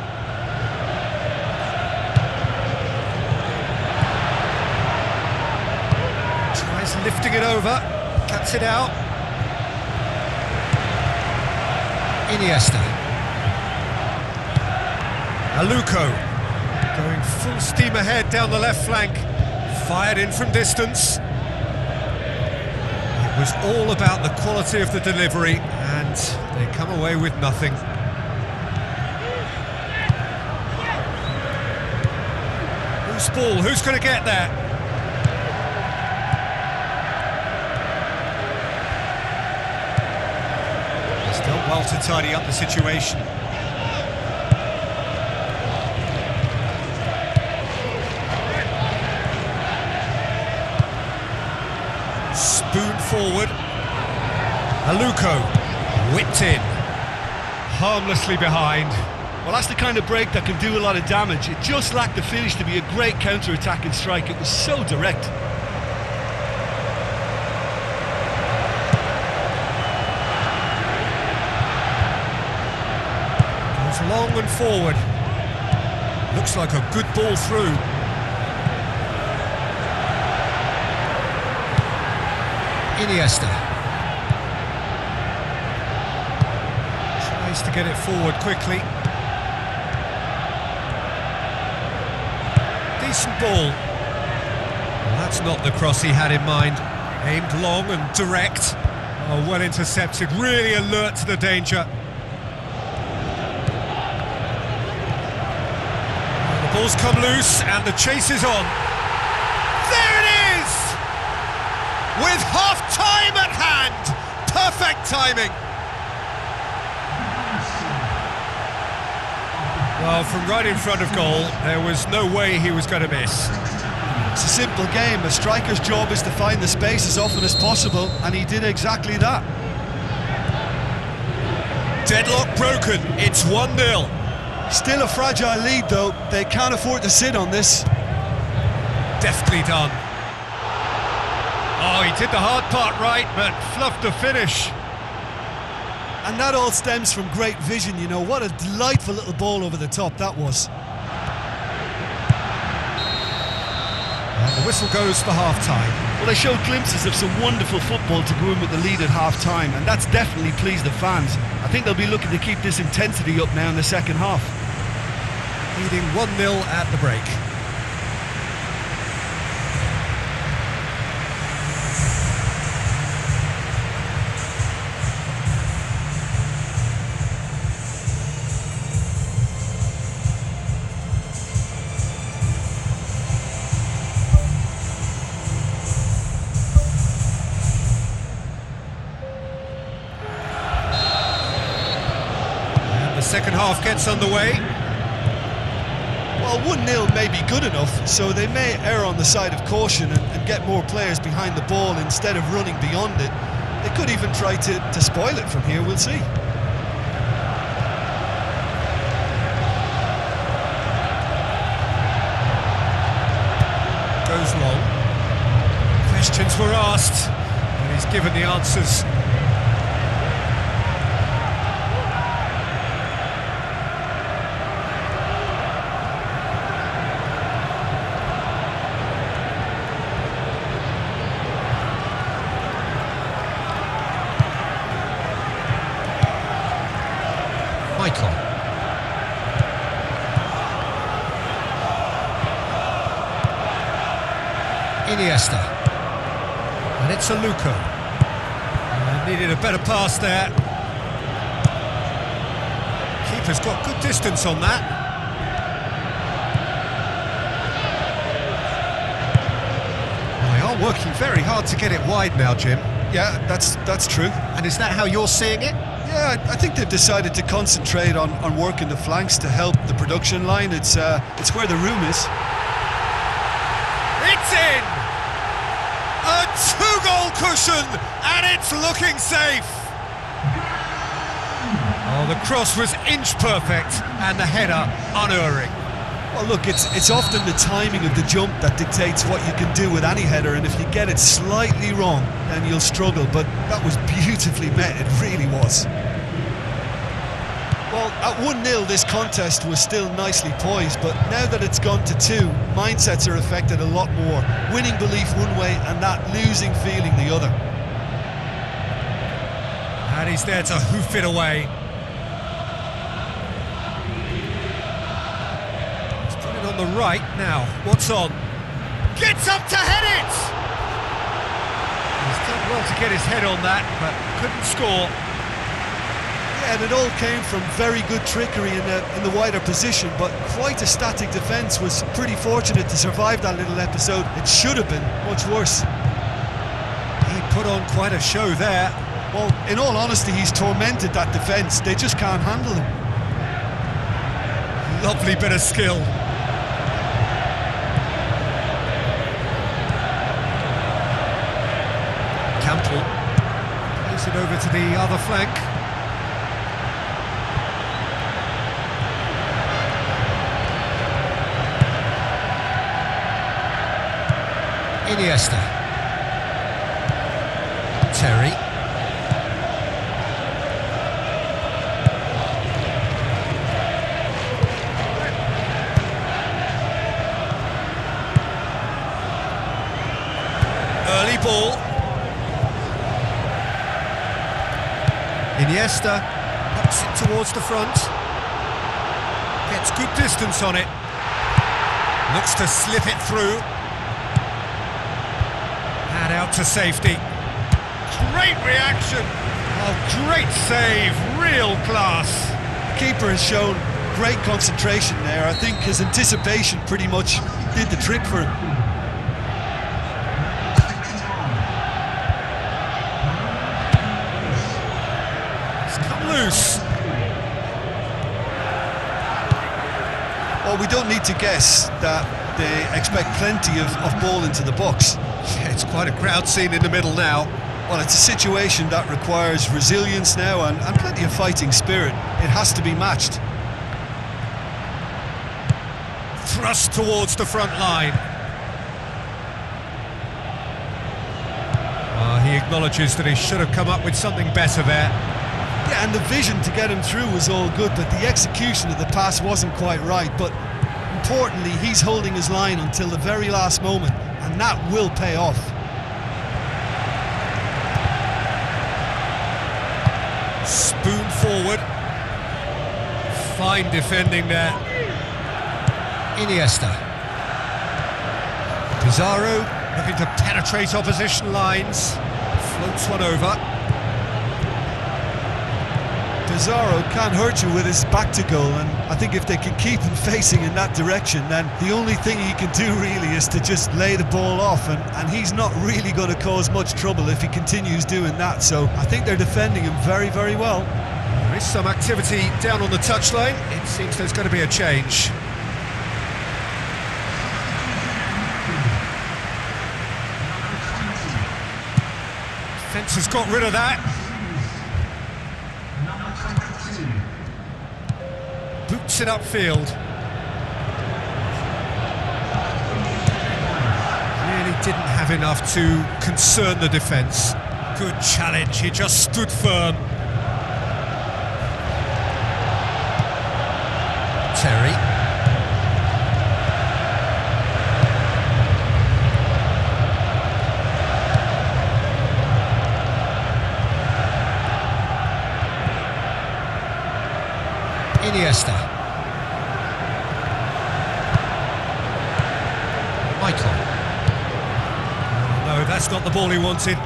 Tries lifting it over, cuts it out. Iniesta. Aluko going full steam ahead down the left flank. Fired in from distance. It was all about the quality of the delivery, and they come away with nothing. Whose ball? Who's going to get there? He's done well to tidy up the situation. Spoon forward. Aluko whipped in, harmlessly behind. Well, that's the kind of break that can do a lot of damage. It just lacked the finish to be a great counter-attacking strike. It was so direct. Goes long and forward. Looks like a good ball through. Iniesta. Tries to get it forward quickly. Decent ball. That's not the cross he had in mind. Aimed long and direct. Oh, well intercepted, really alert to the danger. The ball's come loose and the chase is on. There it is! With half-time at hand! Perfect timing! Well, from right in front of goal, there was no way he was going to miss. It's a simple game. A striker's job is to find the space as often as possible, and he did exactly that. Deadlock broken, it's 1-0. Still a fragile lead though, they can't afford to sit on this. Deftly done. Oh, he did the hard part right, but fluffed the finish. And that all stems from great vision, you know. What a delightful little ball over the top that was. And the whistle goes for half-time. Well, they showed glimpses of some wonderful football to go in with the lead at half-time, and that's definitely pleased the fans. I think they'll be looking to keep this intensity up now in the second half. Leading 1-0 at the break. Second half gets underway. Well, 1-0 may be good enough, so they may err on the side of caution and get more players behind the ball instead of running beyond it. They could even try to spoil it from here, we'll see. Goes long. Questions were asked, and he's given the answers. Iniesta, and it's a Luco. Needed a better pass there. Keeper's got good distance on that. Well, they are working very hard to get it wide now, Jim. Yeah, that's true. And is that how you're seeing it? Yeah, I think they've decided to concentrate on working the flanks to help the production line. It's where the room is. It's in! A two-goal cushion, and it's looking safe! Oh, the cross was inch perfect, and the header unerring. Well, look, it's often the timing of the jump that dictates what you can do with any header, and if you get it slightly wrong, then you'll struggle, but that was beautifully met, it really was. Well, at 1-0 this contest was still nicely poised, but now that it's gone to 2, mindsets are affected a lot more. Winning belief one way and that losing feeling the other. And he's there to hoof it away. He's put it on the right now. What's on? Gets up to head it! He's done well to get his head on that, but couldn't score. Yeah, and it all came from very good trickery in the wider position, but quite a static defence. Was pretty fortunate to survive that little episode. It should have been much worse. He put on quite a show there. Well, in all honesty, he's tormented that defence. They just can't handle him. Lovely bit of skill. Campbell plays it over to the other flank. Iniesta. Terry. Early ball. Iniesta puts it towards the front. Gets good distance on it. Looks to slip it through. And out to safety. Great reaction. Oh, great save. Real class. The keeper has shown great concentration there. I think his anticipation pretty much did the trick for him. It's come loose. Well, we don't need to guess that they expect plenty of ball into the box. Yeah, it's quite a crowd scene in the middle now. Well, it's a situation that requires resilience now and plenty of fighting spirit. It has to be matched. Thrust towards the front line. He acknowledges that he should have come up with something better there. Yeah, and the vision to get him through was all good, but the execution of the pass wasn't quite right. But importantly, he's holding his line until the very last moment, and that will pay off. Spoon forward. Fine defending there. Iniesta. Pizarro looking to penetrate opposition lines. Floats one over. Pizarro can hurt you with his back to goal, and I think if they can keep him facing in that direction, then the only thing he can do really is to just lay the ball off, and he's not really going to cause much trouble if he continues doing that. So I think they're defending him very, very well. There is some activity down on the touchline. It seems there's going to be a change. Defence has got rid of that. Boots it upfield. Really didn't have enough to concern the defence. Good challenge, he just stood firm. Terry. Iniesta. Michael. No, that's not the ball he wanted.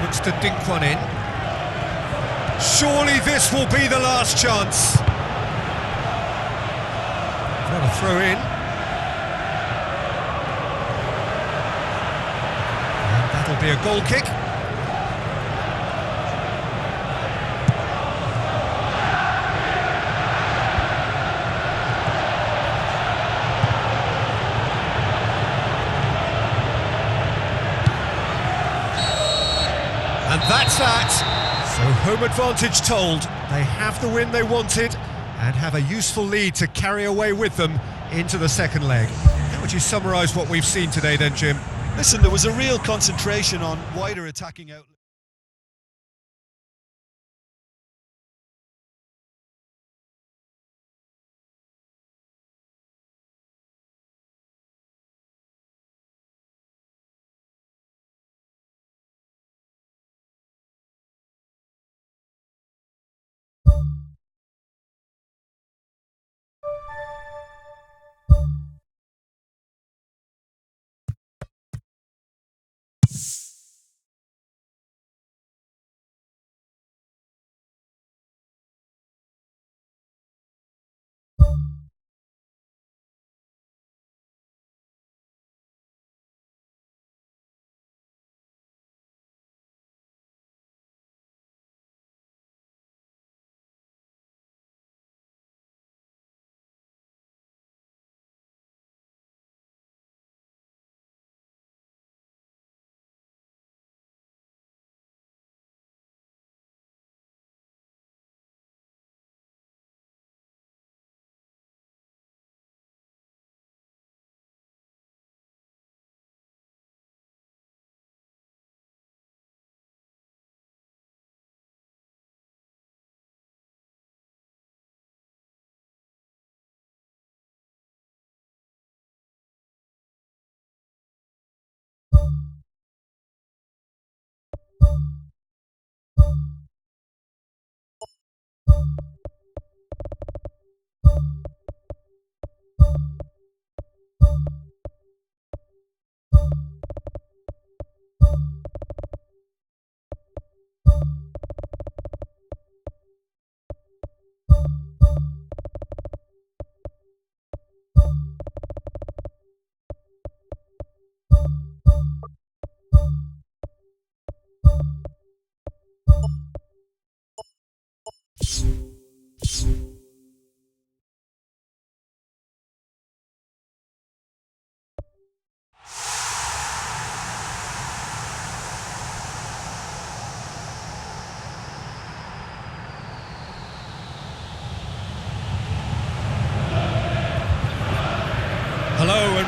Looks to dink one in. Surely this will be the last chance. Got a throw in. And that'll be a goal kick. And that's that. So home advantage told. They have the win they wanted and have a useful lead to carry away with them into the second leg. How would you summarise what we've seen today then, Jim? Listen, there was a real concentration on wider attacking outlets.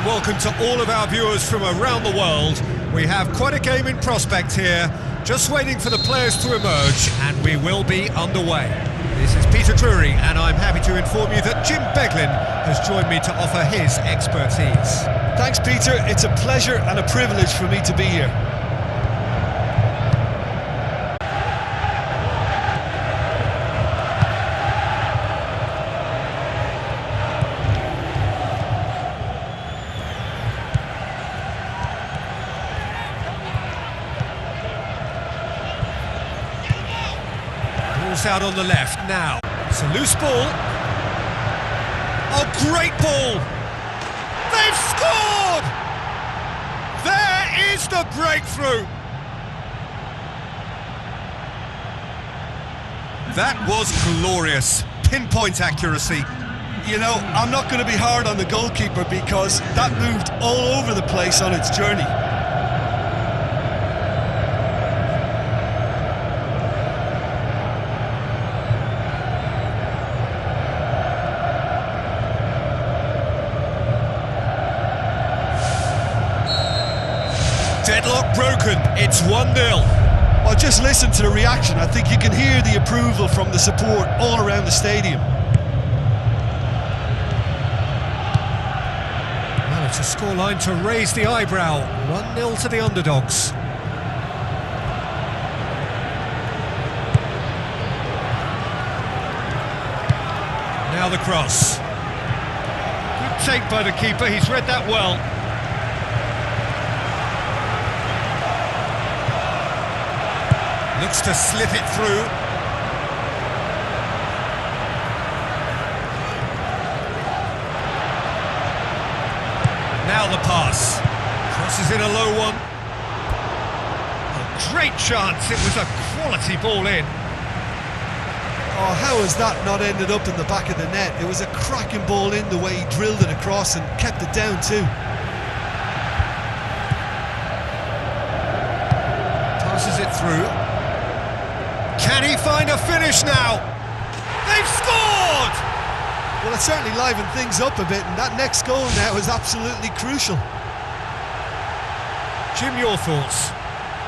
and welcome to all of our viewers from around the world. We have quite a game in prospect here, just waiting for the players to emerge, and we will be underway. This is Peter Drury, and I'm happy to inform you that Jim Beglin has joined me to offer his expertise. Thanks, Peter. It's a pleasure and a privilege for me to be here. Out on the left now. It's a loose ball. Oh, great ball! They've scored! There is the breakthrough! That was glorious. Pinpoint accuracy. You know, I'm not going to be hard on the goalkeeper because that moved all over the place on its journey. Deadlock broken, it's 1-0. Well, just listen to the reaction. I think you can hear the approval from the support all around the stadium. Well, it's a scoreline to raise the eyebrow. 1-0 to the underdogs. Now the cross. Good take by the keeper, he's read that well. Looks to slip it through. Now the pass. Crosses in a low one. A great chance, it was a quality ball in. Oh, how has that not ended up in the back of the net? It was a cracking ball in the way he drilled it across and kept it down too. Passes it through. Can he find a finish now? They've scored! Well, it certainly livened things up a bit, and that next goal now is absolutely crucial. Jim, your thoughts?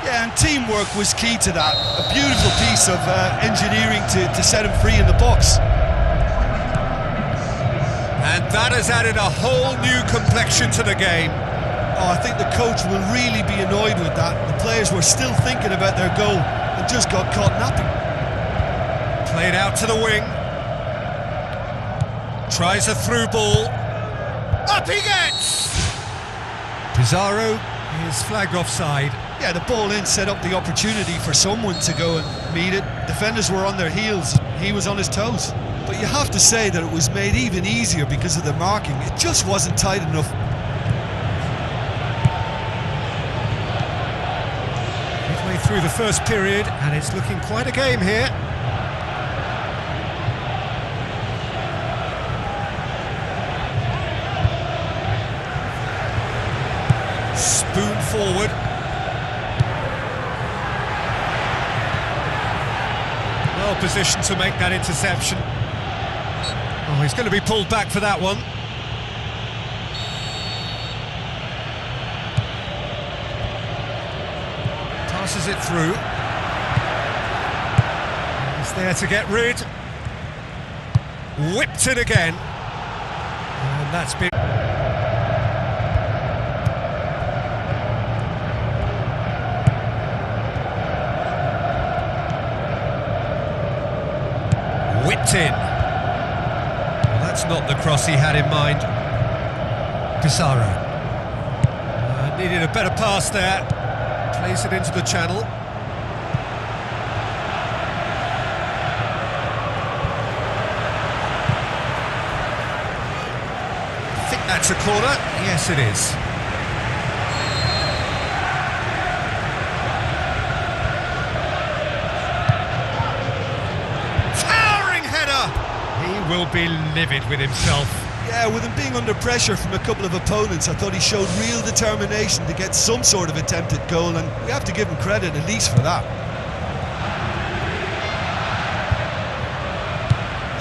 Yeah, and teamwork was key to that. A beautiful piece of engineering to set him free in the box. And that has added a whole new complexion to the game. Oh, I think the coach will really be annoyed with that. The players were still thinking about their goal and just got caught napping. Played out to the wing. Tries a through ball. Up he gets! Pizarro is flagged offside. Yeah, the ball in set up the opportunity for someone to go and meet it. Defenders were on their heels. He was on his toes. But you have to say that it was made even easier because of the marking. It just wasn't tight enough. Midway through the first period, and it's looking quite a game here. Spoon forward. Well positioned to make that interception. Oh, he's going to be pulled back for that one. Passes it through. He's there to get rid. Whipped it again. And that's been... Whipped in. Well, that's not the cross he had in mind. Pizarro. Needed a better pass there. Plays it into the channel. I think that's a corner. Yes, it is. Will be livid with himself. Yeah, with him being under pressure from a couple of opponents, I thought he showed real determination to get some sort of attempted goal, and we have to give him credit at least for that.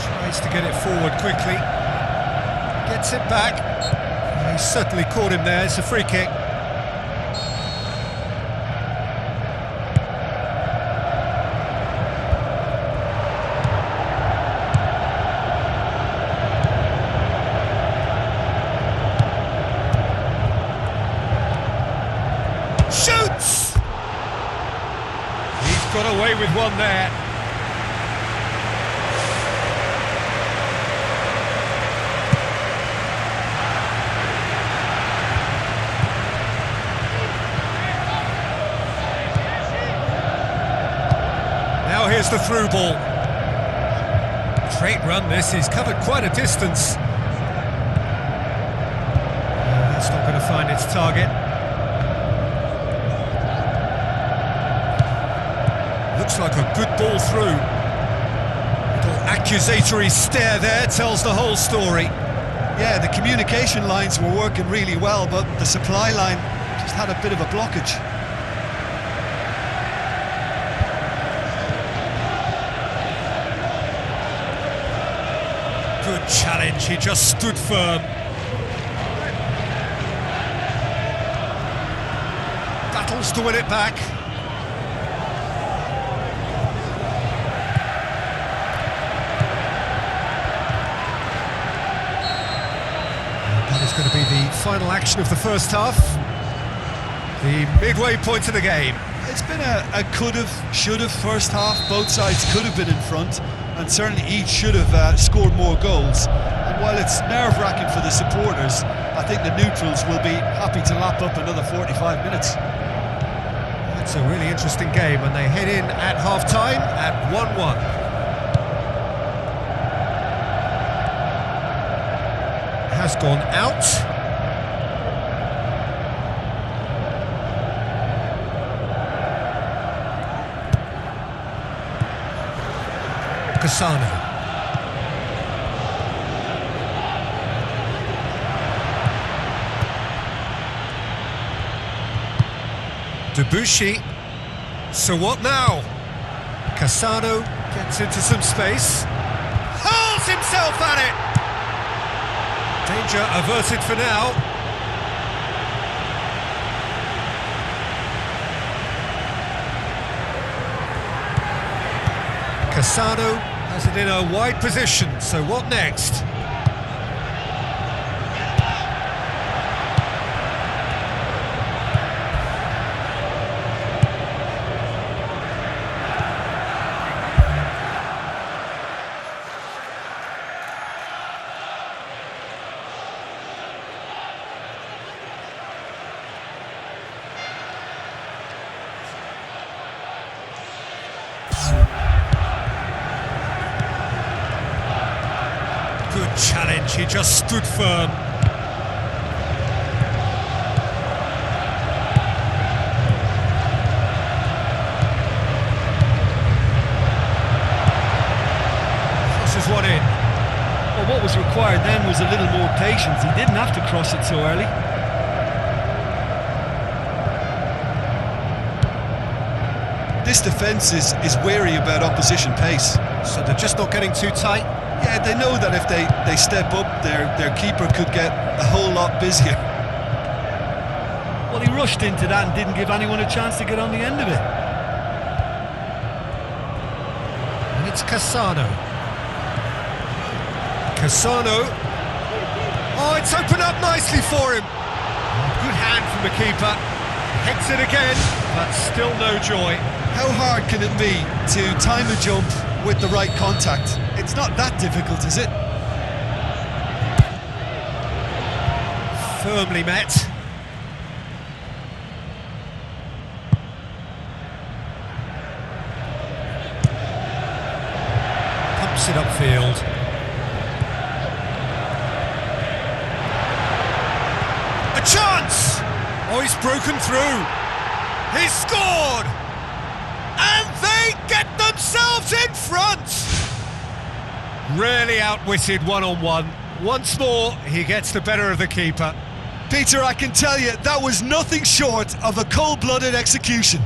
Tries to get it forward quickly. Gets it back. He certainly caught him there. It's a free kick. Shoots! He's got away with one there. Now here's the through ball. Great run this, he's covered quite a distance. That's not going to find its target. Looks like a good ball through. Little accusatory stare there tells the whole story. Yeah, the communication lines were working really well, but the supply line just had a bit of a blockage. Good challenge, he just stood firm. Battles to win it back. That is going to be the final action of the first half. The midway point of the game. It's been a could've, should've first half. Both sides could have been in front, and certainly each should have scored more goals. And while it's nerve-wracking for the supporters, I think the neutrals will be happy to lap up another 45 minutes. It's a really interesting game, and they head in at half-time at 1-1. Has gone out. Cassano. Debuchy. So what now? Cassano gets into some space. Hurls himself at it! Danger averted for now. Cassano has it in a wide position, so what next? Good challenge, he just stood firm. Crosses one in. Well, what was required then was a little more patience. He didn't have to cross it so early. This defence is wary about opposition pace. So they're just not getting too tight. Yeah, they know that if they step up, their keeper could get a whole lot busier. Well, he rushed into that and didn't give anyone a chance to get on the end of it. And it's Cassano. Cassano. Oh, it's opened up nicely for him. Good hand from the keeper. Heads it again, but still no joy. How hard can it be to time a jump with the right contact? It's not that difficult, is it? Firmly met. Pumps it upfield. A chance! Oh, he's broken through. He's scored! And they get themselves in front! Really outwitted one-on-one. Once more, he gets the better of the keeper. Peter, I can tell you, that was nothing short of a cold-blooded execution.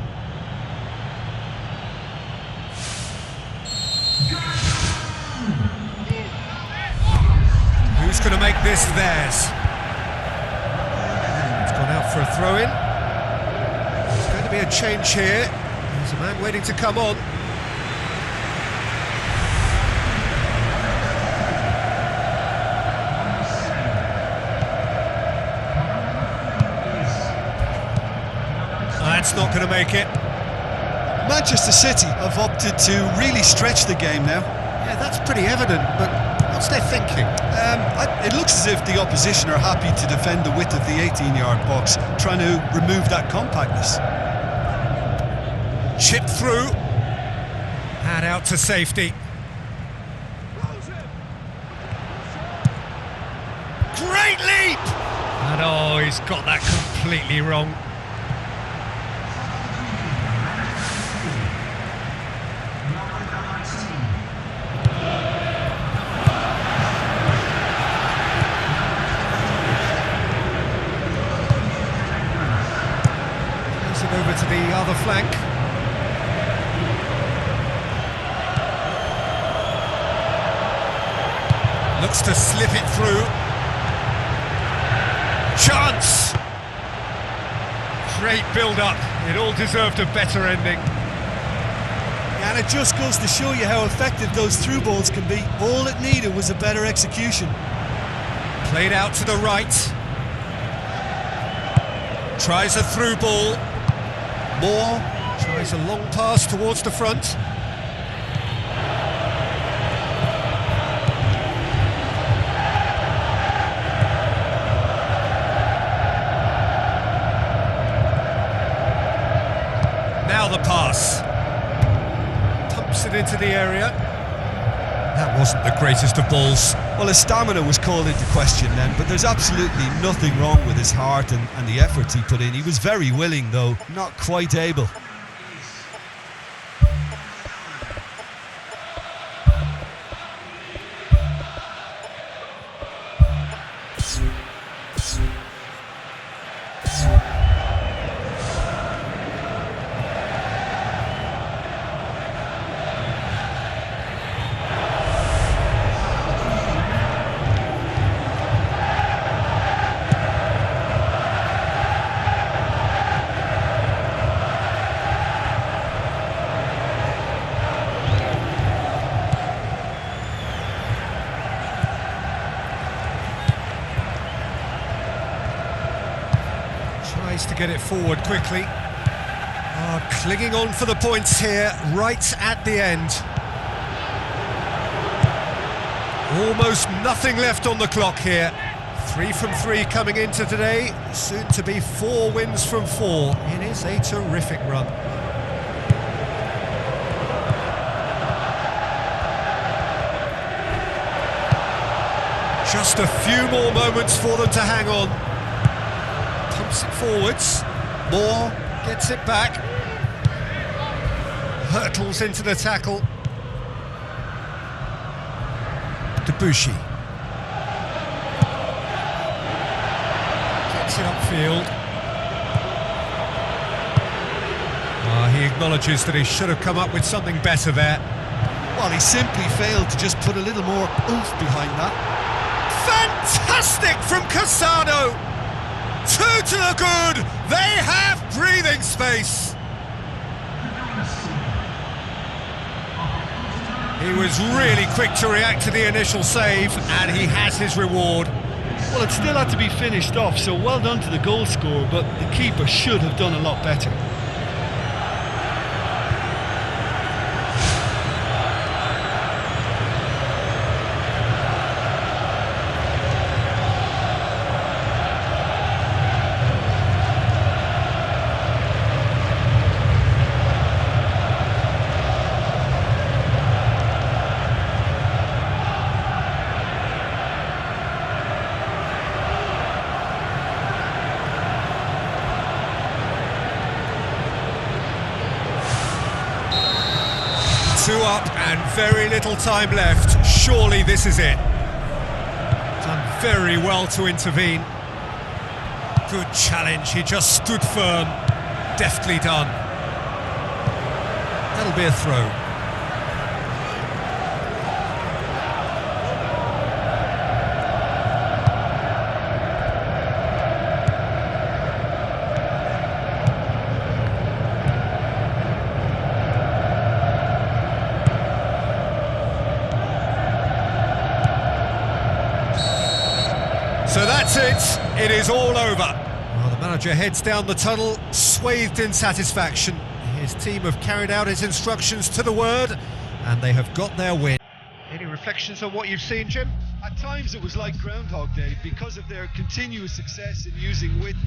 Who's going to make this theirs? for a throw-in. There's going to be a change here. There's a man waiting to come on. That's not going to make it. Manchester City have opted to really stretch the game now. Yeah, that's pretty evident, but what's their thinking? It looks as if the opposition are happy to defend the width of the 18-yard box, trying to remove that compactness. Chip through. And out to safety. Great leap! And oh, he's got that completely wrong. Over to the other flank. Looks to slip it through. Chance! Great build-up. It all deserved a better ending. And it just goes to show you how effective those through balls can be. All it needed was a better execution. Played out to the right. Tries a through ball. Moore tries a long pass towards the front. Now the pass. Pumps it into the area. That wasn't the greatest of balls. Well, his stamina was called into question then, but there's absolutely nothing wrong with his heart and the efforts he put in. He was very willing, though, not quite able. Tries to get it forward quickly. Clinging on for the points here, right at the end. Almost nothing left on the clock here. 3 from 3 coming into today, soon to be 4 wins from 4. It is a terrific run. Just a few more moments for them to hang on. Pumps it forwards. Moore gets it back. Hurtles into the tackle. Debussy. Gets it upfield. He acknowledges that he should have come up with something better there. Well, he simply failed to just put a little more oomph behind that. Fantastic from Cassano! 2 to the good! They have breathing space! He was really quick to react to the initial save, and he has his reward. Well, it still had to be finished off, so well done to the goal scorer, but the keeper should have done a lot better. Two up and very little time left. Surely this is it. Done very well to intervene. Good challenge, he just stood firm. Deftly done. That'll be a throw. it. It is all over. Well, the manager heads down the tunnel, swathed in satisfaction. His team have carried out his instructions to the word, and they have got their win. Any reflections on what you've seen, Jim? At times it was like Groundhog Day because of their continuous success in using width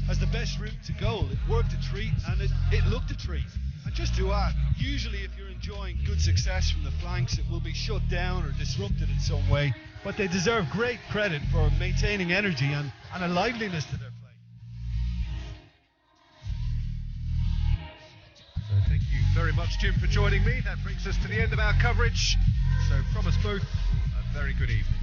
as the best route to goal. It worked a treat and it looked a treat. And just to add, usually if you're enjoying good success from the flanks, it will be shut down or disrupted in some way. But they deserve great credit for maintaining energy and a liveliness to their play. So thank you very much, Jim, for joining me. That brings us to the end of our coverage. So from us both, a very good evening.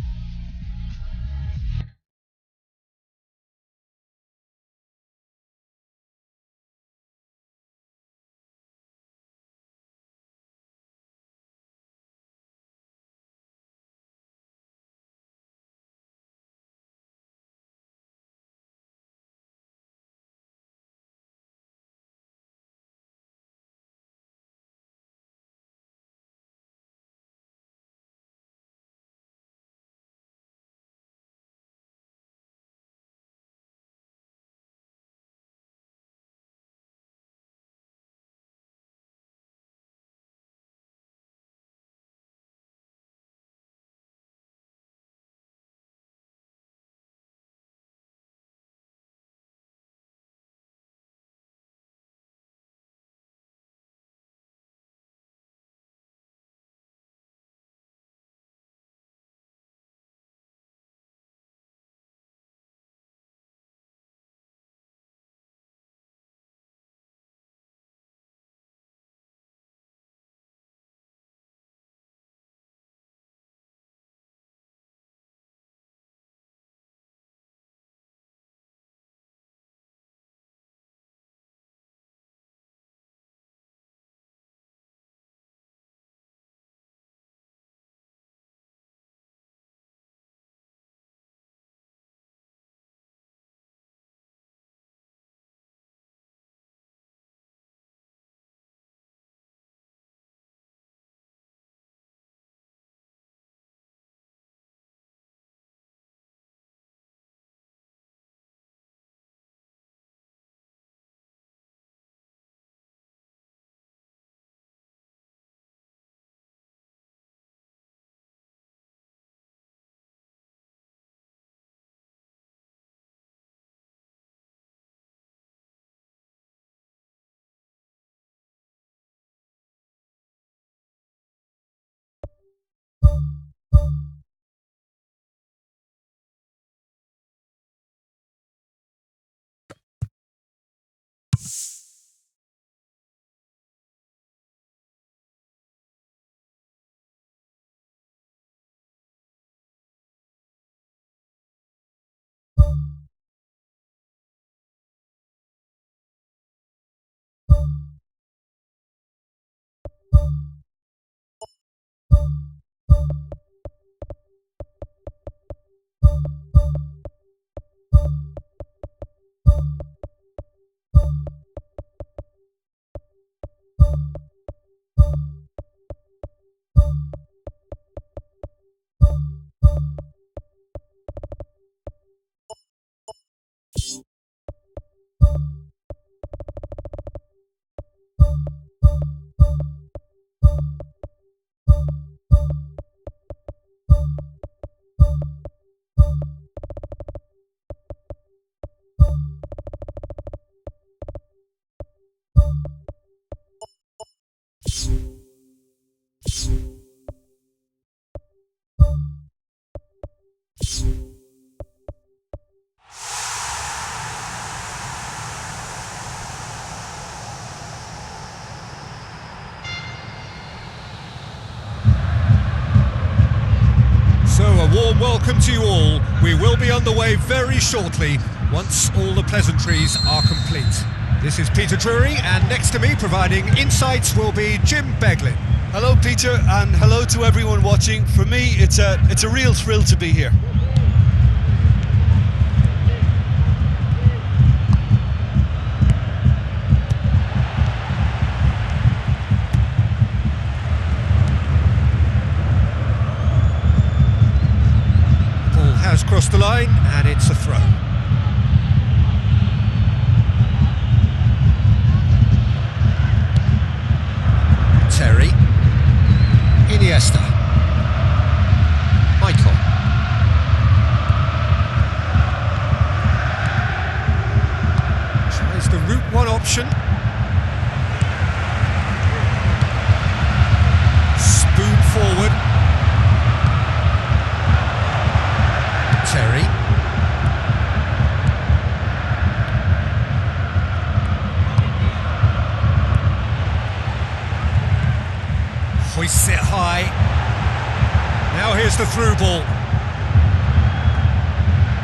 So a warm welcome to you all. We will be underway very shortly once all the pleasantries are complete. This is Peter Drury, and next to me providing insights will be Jim Beglin. Hello Peter, and hello to everyone watching. For me it's a real thrill to be here. across the line, and it's a throw. Terry. Iniesta. Michael. Tries the route one option. Spoon forward. Terry. Hoists it high. Now here's the through ball.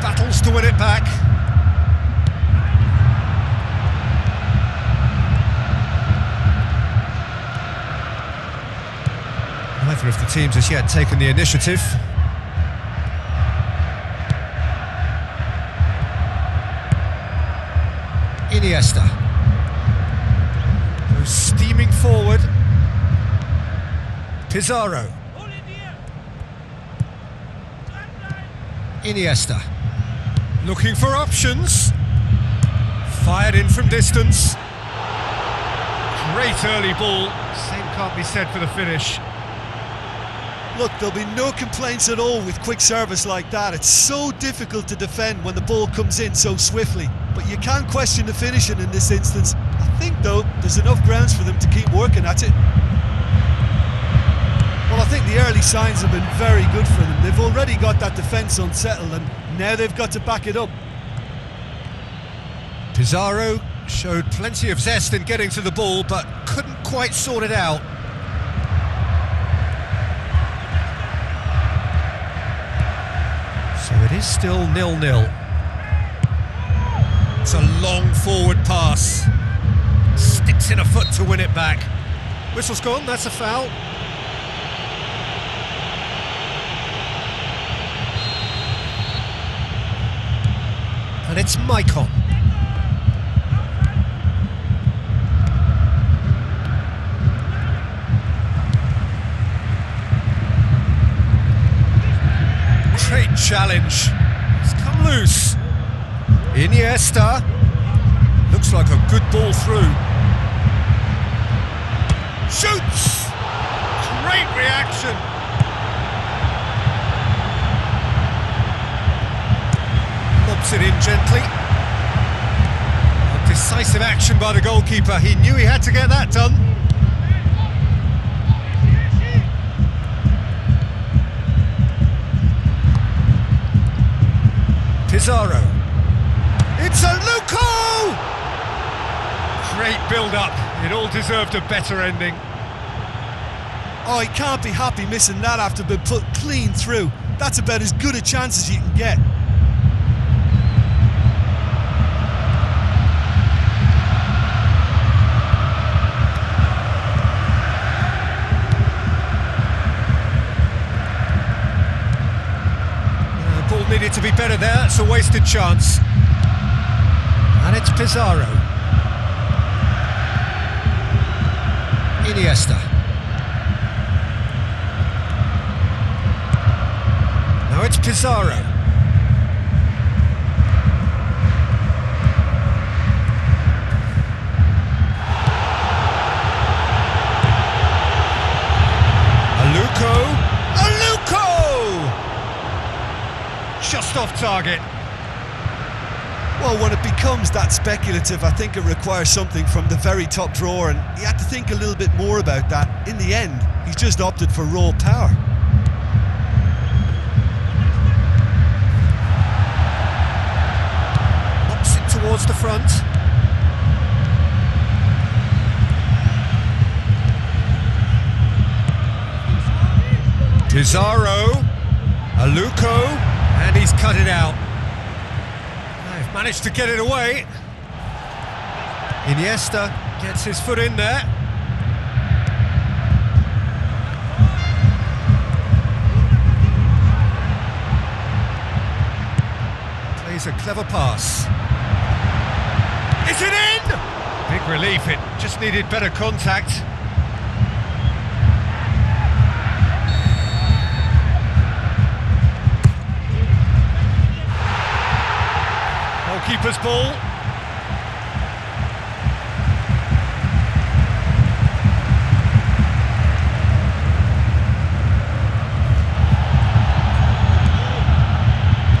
Battles to win it back. Neither of the teams has yet taken the initiative. Iniesta goes steaming forward. Pizarro. Iniesta looking for options. Fired in from distance. Great early ball. Same can't be said for the finish. Look, there'll be no complaints at all with quick service like that. It's so difficult to defend when the ball comes in so swiftly. But you can't question the finishing in this instance. I think, though, there's enough grounds for them to keep working at it. Well, I think the early signs have been very good for them. They've already got that defence unsettled, and now they've got to back it up. Pizarro showed plenty of zest in getting to the ball, but couldn't quite sort it out. So it is still 0-0. It's a long forward pass. Sticks in a foot to win it back. Whistle's gone, that's a foul. And it's Maicon. Great challenge. It's come loose. Iniesta. Looks like a good ball through. Shoots! Great reaction. Lobs it in gently. A decisive action by the goalkeeper. He knew he had to get that done. Pizarro. It's a Luco! Great build-up. It all deserved a better ending. Oh, he can't be happy missing that after being put clean through. That's about as good a chance as you can get. Ball needed to be better there. It's a wasted chance. And it's Pizarro. Iniesta. Now it's Pizarro. Aluko! Just off target. Well, when it becomes that speculative, I think it requires something from the very top drawer, and he had to think a little bit more about that. In the end, he's just opted for raw power. Ups it towards the front. Pizarro, Aluko, and he's cut it out. They've managed to get it away. Iniesta gets his foot in there. Plays a clever pass. Is it in? Big relief, it just needed better contact. keeper's ball.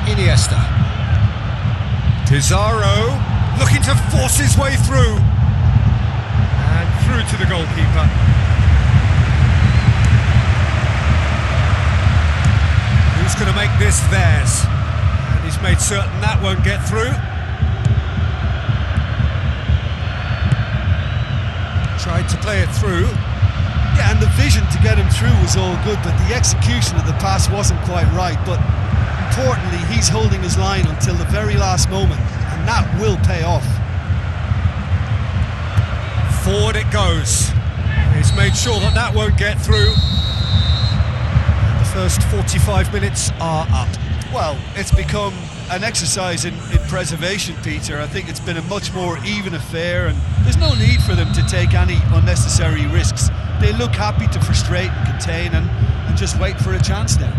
Iniesta. Pizarro looking to force his way through. And through to the goalkeeper. Who's going to make this theirs? And he's made certain that won't get through. Tried to play it through. Yeah, and the vision to get him through was all good, but the execution of the pass wasn't quite right. But importantly, he's holding his line until the very last moment, and that will pay off. Forward it goes. He's made sure that that won't get through. And the first 45 minutes are up. Well, it's become an exercise in preservation, Peter. I think it's been a much more even affair, and there's no need for them to take any unnecessary risks. They look happy to frustrate and contain and just wait for a chance now.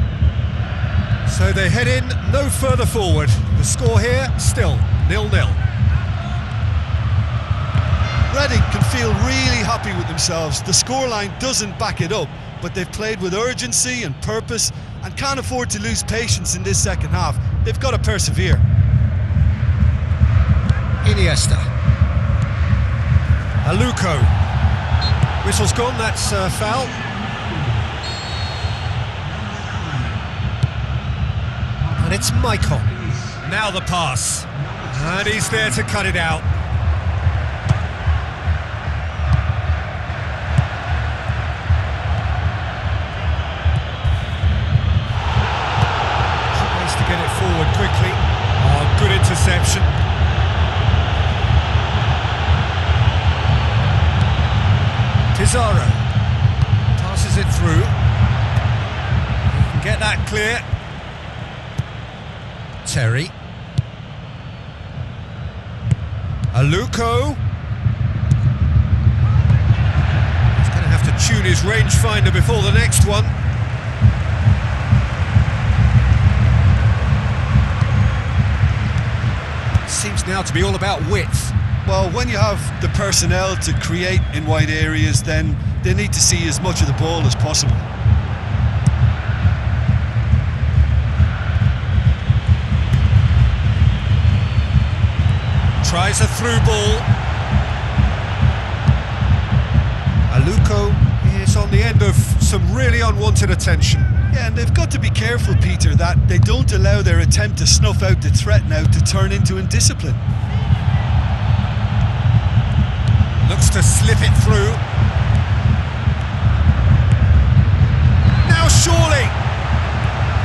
So they head in no further forward. The score here still 0-0. Reading can feel really happy with themselves. The scoreline doesn't back it up, but they've played with urgency and purpose and can't afford to lose patience in this second half. They've got to persevere. Iniesta. Aluko. Whistle's gone, that's a foul. And it's Maicon. Now the pass. And he's there to cut it out. Tries to get it forward quickly. Oh, good interception. Pizarro passes it through. He can get that clear. Terry. Aluko. He's going to have to tune his rangefinder before the next one. Seems now to be all about width. Well, when you have the personnel to create in wide areas, then they need to see as much of the ball as possible. Tries a through ball. Aluko is on the end of some really unwanted attention. Yeah, and they've got to be careful, Peter, that they don't allow their attempt to snuff out the threat now to turn into indiscipline. Looks to slip it through. Now surely!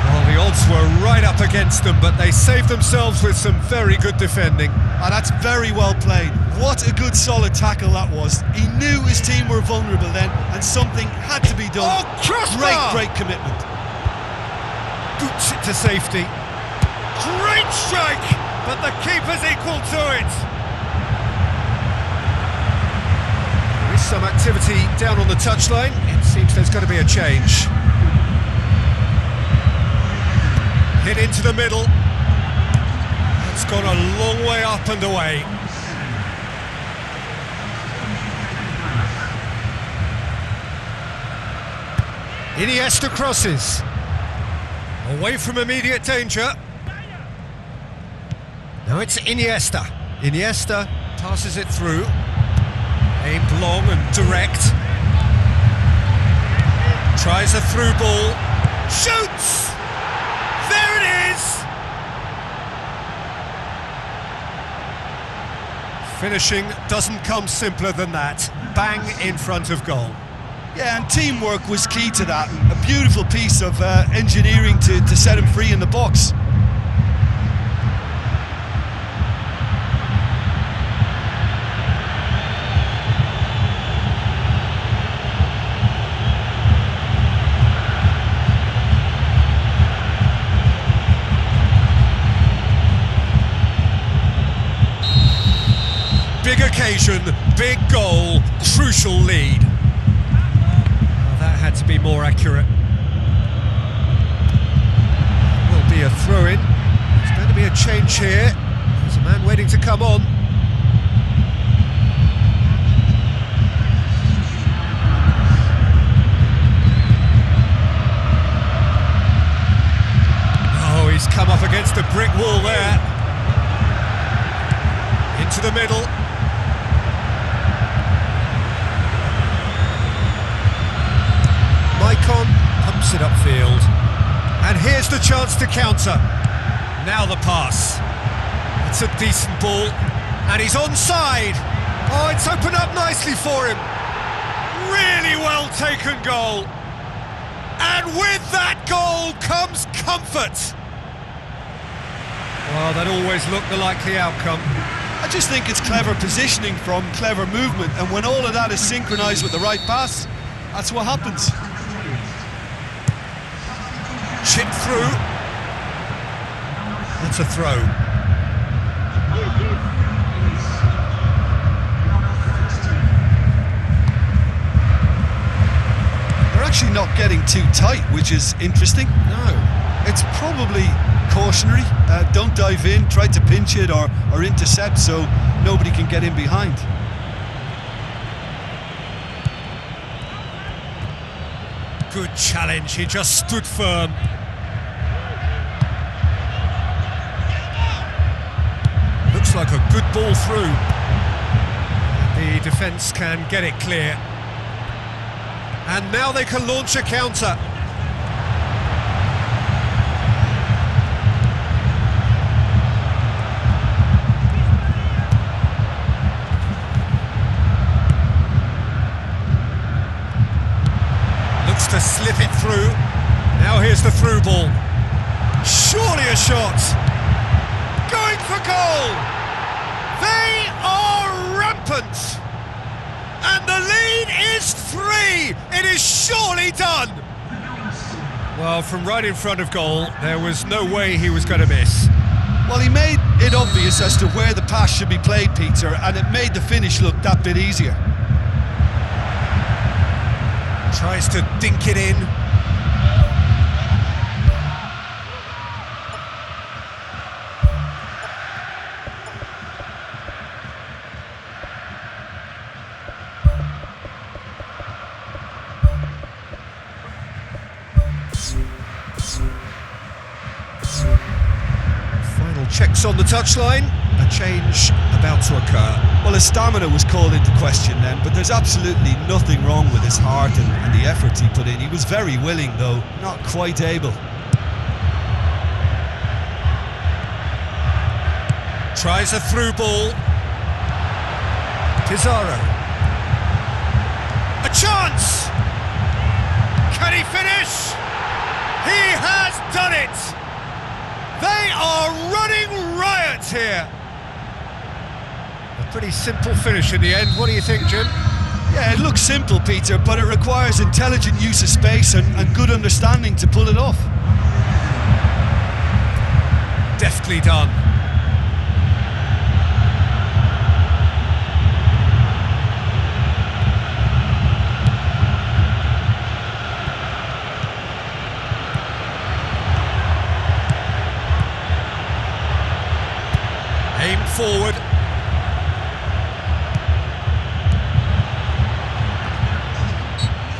Well, the odds were right up against them, but they saved themselves with some very good defending. And that's very well played. What a good solid tackle that was. He knew his team were vulnerable then, and something had to be done. Oh, Great commitment. Boots it to safety. Great strike, but the keeper's equal to it. There is some activity down on the touchline. It seems there's going to be a change. Hit into the middle. It's gone a long way up and away. Iniesta crosses. Away from immediate danger. Now it's Iniesta. Iniesta passes it through. Aimed long and direct. Tries a through ball. Shoots! There it is! Finishing doesn't come simpler than that. Bang in front of goal. Yeah, and teamwork was key to that. A beautiful piece of engineering to set him free in the box. Big occasion, big goal, crucial lead. Well, that had to be more accurate. Will be a throw-in. There's going to be a change here. There's a man waiting to come on. Oh, he's come up against a brick wall there. Into the middle. Maicon pumps it upfield. And here's the chance to counter. Now the pass. It's a decent ball. And he's onside. Oh, it's opened up nicely for him. Really well taken goal. And with that goal comes comfort. Well, that always looked the likely outcome. I just think it's clever positioning from clever movement, and when all of that is synchronised with the right pass, that's what happens. Chip through. That's a throw. They're actually not getting too tight, which is interesting. No. It's probably cautionary. Don't dive in, try to pinch it or intercept so nobody can get in behind. Good challenge, he just stood firm. Looks like a good ball through. The defence can get it clear. And now they can launch a counter. Looks to slip it through. Now here's the through ball. Surely a shot. Going for goal. They are rampant. And the lead is 3. It is surely done. Well, from right in front of goal, there was no way he was going to miss. Well, he made it obvious as to where the pass should be played, Peter, and it made the finish look that bit easier. Tries to dink it in. Final checks on the touchline. A change about to occur. Well, his stamina was called into question then, but there's absolutely nothing wrong with his heart and the efforts he put in. He was very willing, though not quite able. Tries a through ball. Pizarro. A chance! Can he finish? He has done it! They are running riot here! A pretty simple finish in the end. What do you think, Jim? Yeah, it looks simple, Peter, but it requires intelligent use of space and good understanding to pull it off. Deftly done. Aim forward.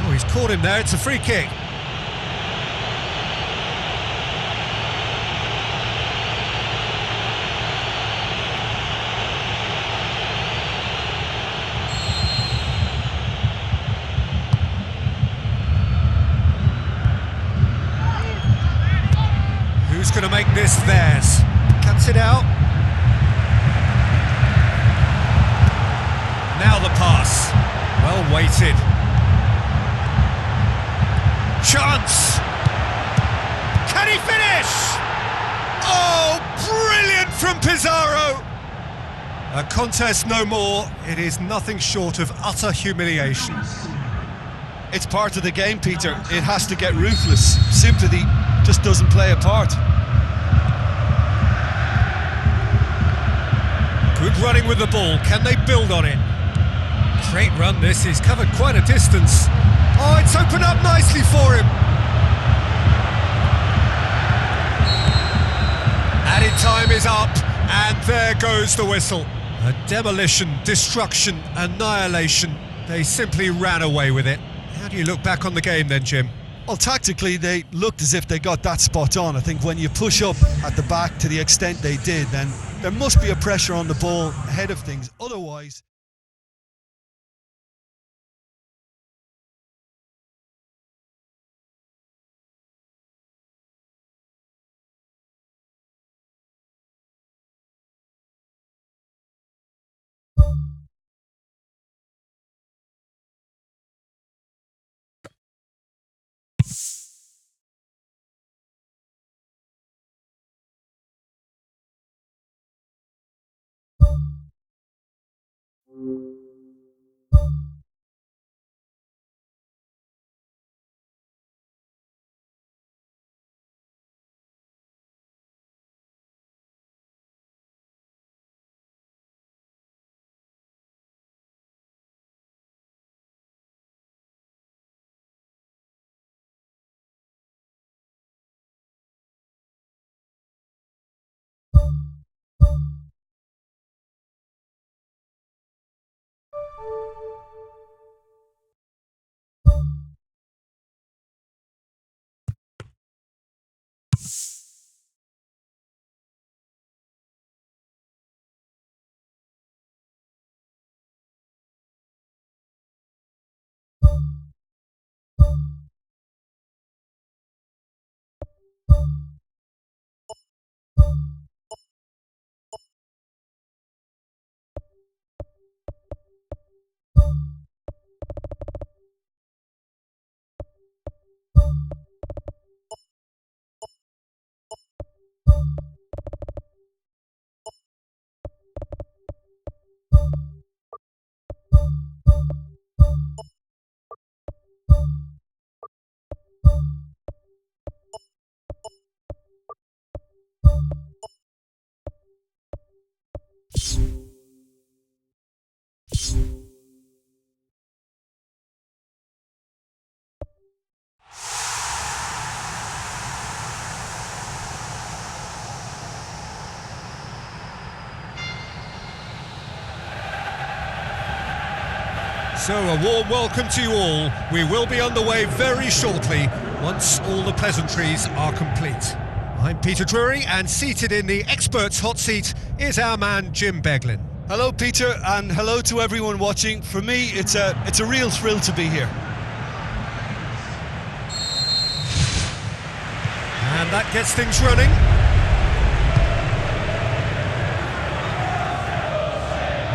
Oh, he's caught him there. It's a free kick. Who's going to make this theirs? Cuts it out. Now the pass. Well weighted. Chance. Can he finish? Oh, brilliant from Pizarro. A contest no more. It is nothing short of utter humiliation. It's part of the game, Peter. It has to get ruthless. Sympathy just doesn't play a part. Good running with the ball. Can they build on it? Great run this. He's covered quite a distance. Oh, it's opened up nicely for him. Added time is up. And there goes the whistle. A demolition, destruction, annihilation. They simply ran away with it. How do you look back on the game then, Jim? Well, tactically, they looked as if they got that spot on. I think when you push up at the back to the extent they did, then there must be a pressure on the ball ahead of things. Otherwise... So a warm welcome to you all. We will be underway very shortly once all the pleasantries are complete. I'm Peter Drury, and seated in the experts' hot seat is our man Jim Beglin. Hello, Peter, and hello to everyone watching. For me, it's a real thrill to be here. And that gets things running.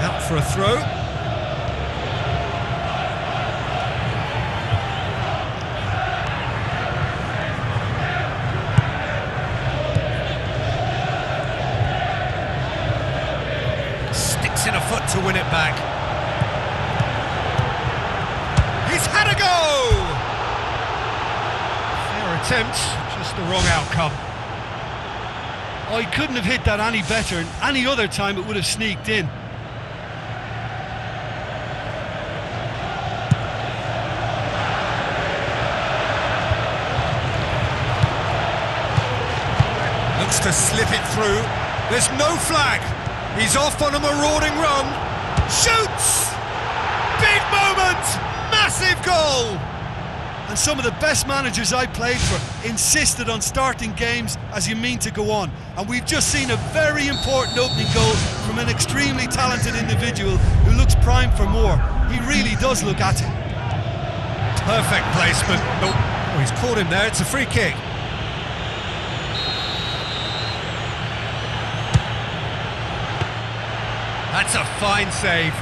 Out for a throw. Sticks in a foot to win it back. He's had a go! Fair attempt, just the wrong outcome. Oh, he couldn't have hit that any better, and any other time it would have sneaked in. Looks to slip it through. There's no flag. He's off on a marauding run. Shoots! Big moment! Massive goal! And some of the best managers I played for insisted on starting games as you mean to go on. And we've just seen a very important opening goal from an extremely talented individual who looks primed for more. He really does look at it. Perfect placement. Oh, he's caught him there. It's a free kick. That's a fine save.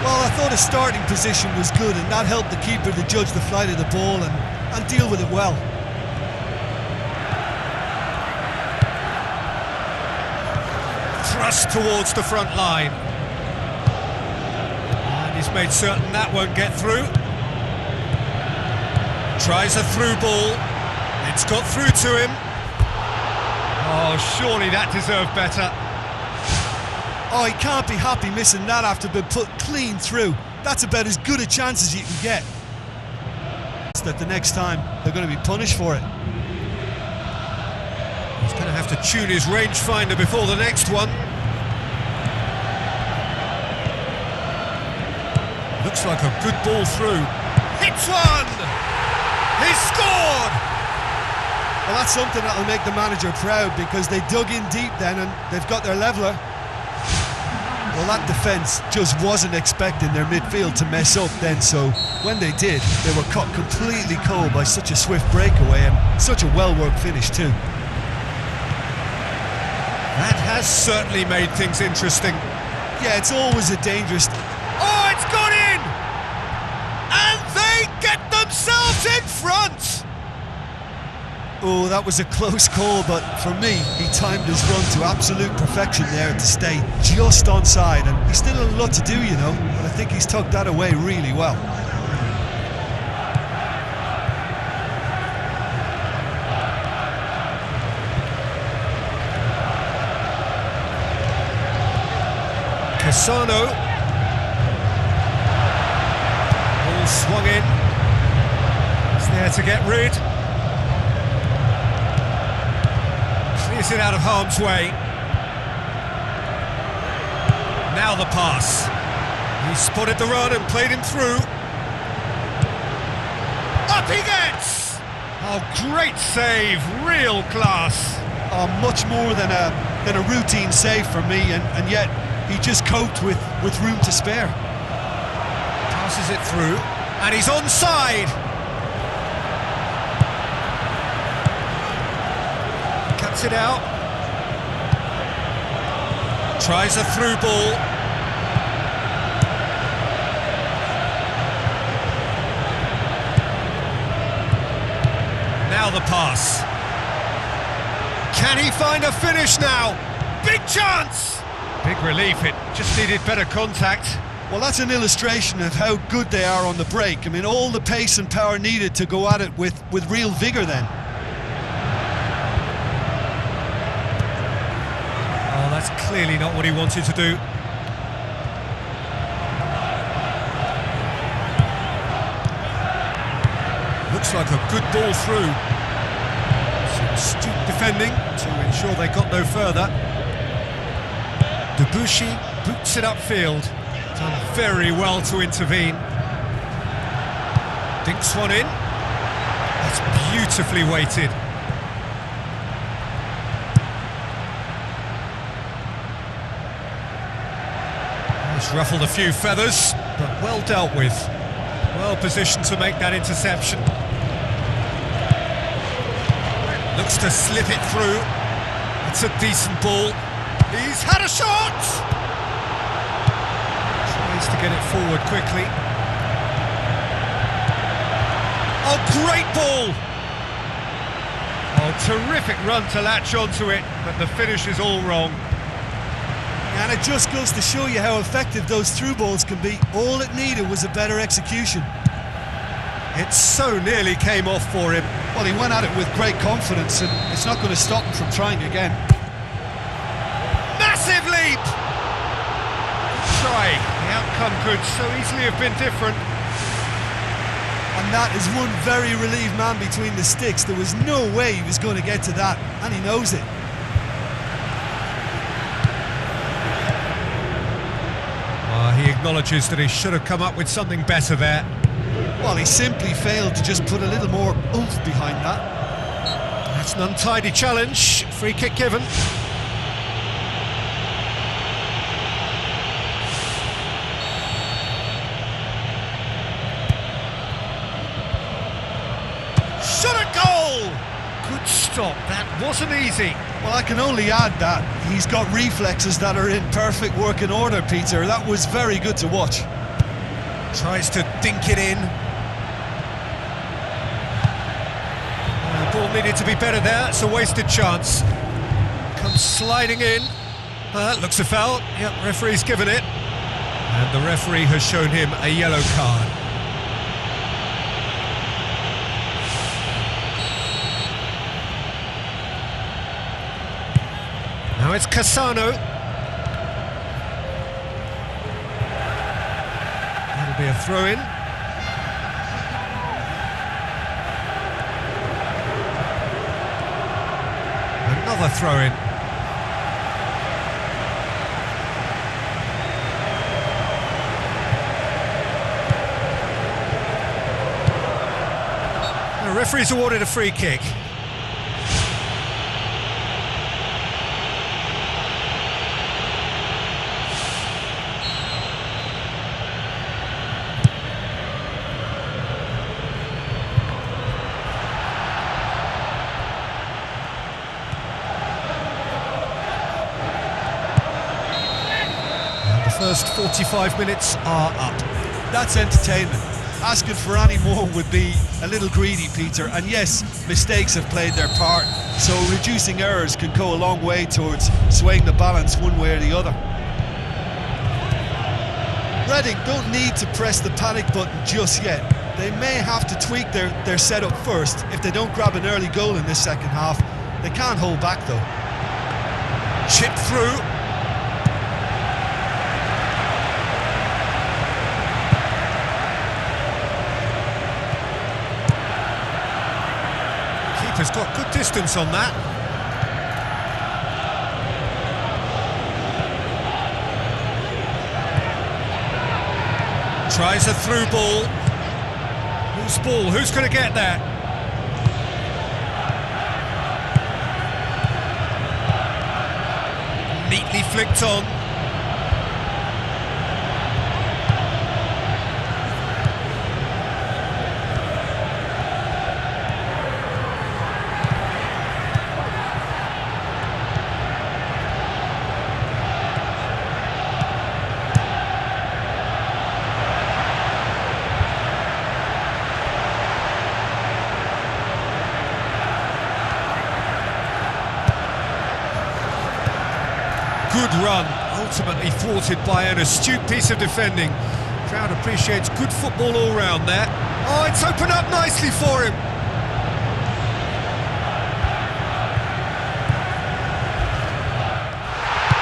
Well, I thought his starting position was good, and that helped the keeper to judge the flight of the ball and deal with it well. Thrust towards the front line. And he's made certain that won't get through. Tries a through ball. It's got through to him. Oh, surely that deserved better. Oh, he can't be happy missing that after being put clean through. That's about as good a chance as you can get. That the next time they're going to be punished for it. He's going to have to tune his rangefinder before the next one. Looks like a good ball through. Hits one! He's scored! Well, that's something that'll make the manager proud, because they dug in deep then and they've got their leveller. Well, that defence just wasn't expecting their midfield to mess up then, so when they did, they were caught completely cold by such a swift breakaway and such a well-worked finish too. That has certainly made things interesting. Yeah, it's always a dangerous... Oh, it's gone in! And they get themselves in front! Oh, that was a close call, but for me, he timed his run to absolute perfection there to stay just onside, and he's still a lot to do, you know, but I think he's tucked that away really well. Cassano. Ball swung in. He's there to get rid. Clears it out of harm's way. Now the pass. He spotted the run and played him through. Up he gets! Oh, great save, real class. Oh, much more than a routine save for me, and yet he just coped with room to spare. Passes it through, and he's onside. Cuts it out. Tries a through ball. Now the pass. Can he find a finish now? Big chance! Big relief, it just needed better contact. Well, that's an illustration of how good they are on the break. I mean, all the pace and power needed to go at it with real vigour then. Oh, that's clearly not what he wanted to do. Looks like a good ball through. Some astute defending to ensure they got no further. Debussy boots it upfield. Done very well to intervene. Dinks one in. That's beautifully weighted. He's ruffled a few feathers, but well dealt with. Well positioned to make that interception. Looks to slip it through. It's a decent ball. He's had a shot! Tries to get it forward quickly. Oh, great ball! Oh, terrific run to latch onto it, but the finish is all wrong. And it just goes to show you how effective those through balls can be. All it needed was a better execution. It so nearly came off for him. Well, he went at it with great confidence, and it's not going to stop him from trying again. Massive leap! Try. The outcome could so easily have been different. And that is one very relieved man between the sticks. There was no way he was going to get to that, and he knows it. He acknowledges that he should have come up with something better there. Well, he simply failed to just put a little more oomph behind that. That's an untidy challenge. Free kick given. Shot a goal! Good stop, that wasn't easy. Well, I can only add that he's got reflexes that are in perfect working order, Peter. That was very good to watch. Tries to dink it in. Ball needed to be better there, it's a wasted chance. Comes sliding in. Looks a foul. Yep, referee's given it. And the referee has shown him a yellow card. Now it's Cassano. That'll be a throw-in. Another throw-in. The referee's awarded a free kick. First 45 minutes are up. That's entertainment. Asking for any more would be a little greedy, Peter. And yes, mistakes have played their part, so reducing errors can go a long way towards swaying the balance one way or the other. Reading don't need to press the panic button just yet. They may have to tweak their setup first. If they don't grab an early goal in this second half, they can't hold back though. Chipped through. Has got good distance on that. Tries a through ball. Whose ball? Who's going to get that? Neatly flicked on. Good run, ultimately thwarted by an astute piece of defending. Crowd appreciates good football all round there. Oh, it's opened up nicely for him.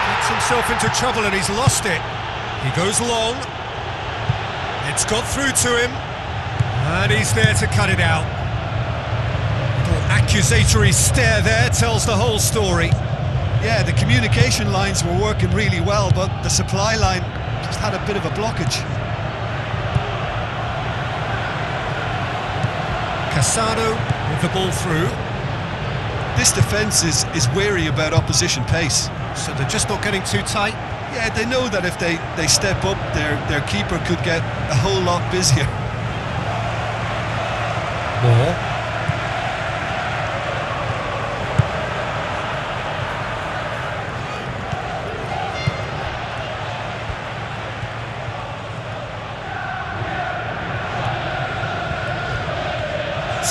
Gets himself into trouble and he's lost it. He goes long. It's got through to him. And he's there to cut it out. Little accusatory stare there tells the whole story. Yeah, the communication lines were working really well, but the supply line just had a bit of a blockage. Casado with the ball through. This defence is wary about opposition pace. So they're just not getting too tight? Yeah, they know that if they step up, their keeper could get a whole lot busier. More.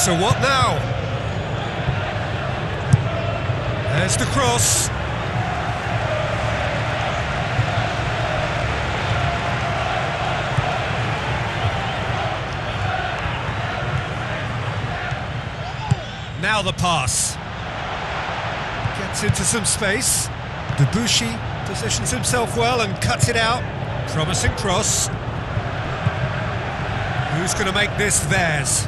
So what now? There's the cross. Now the pass. Gets into some space. Debussy positions himself well and cuts it out. Promising cross. Who's going to make this theirs?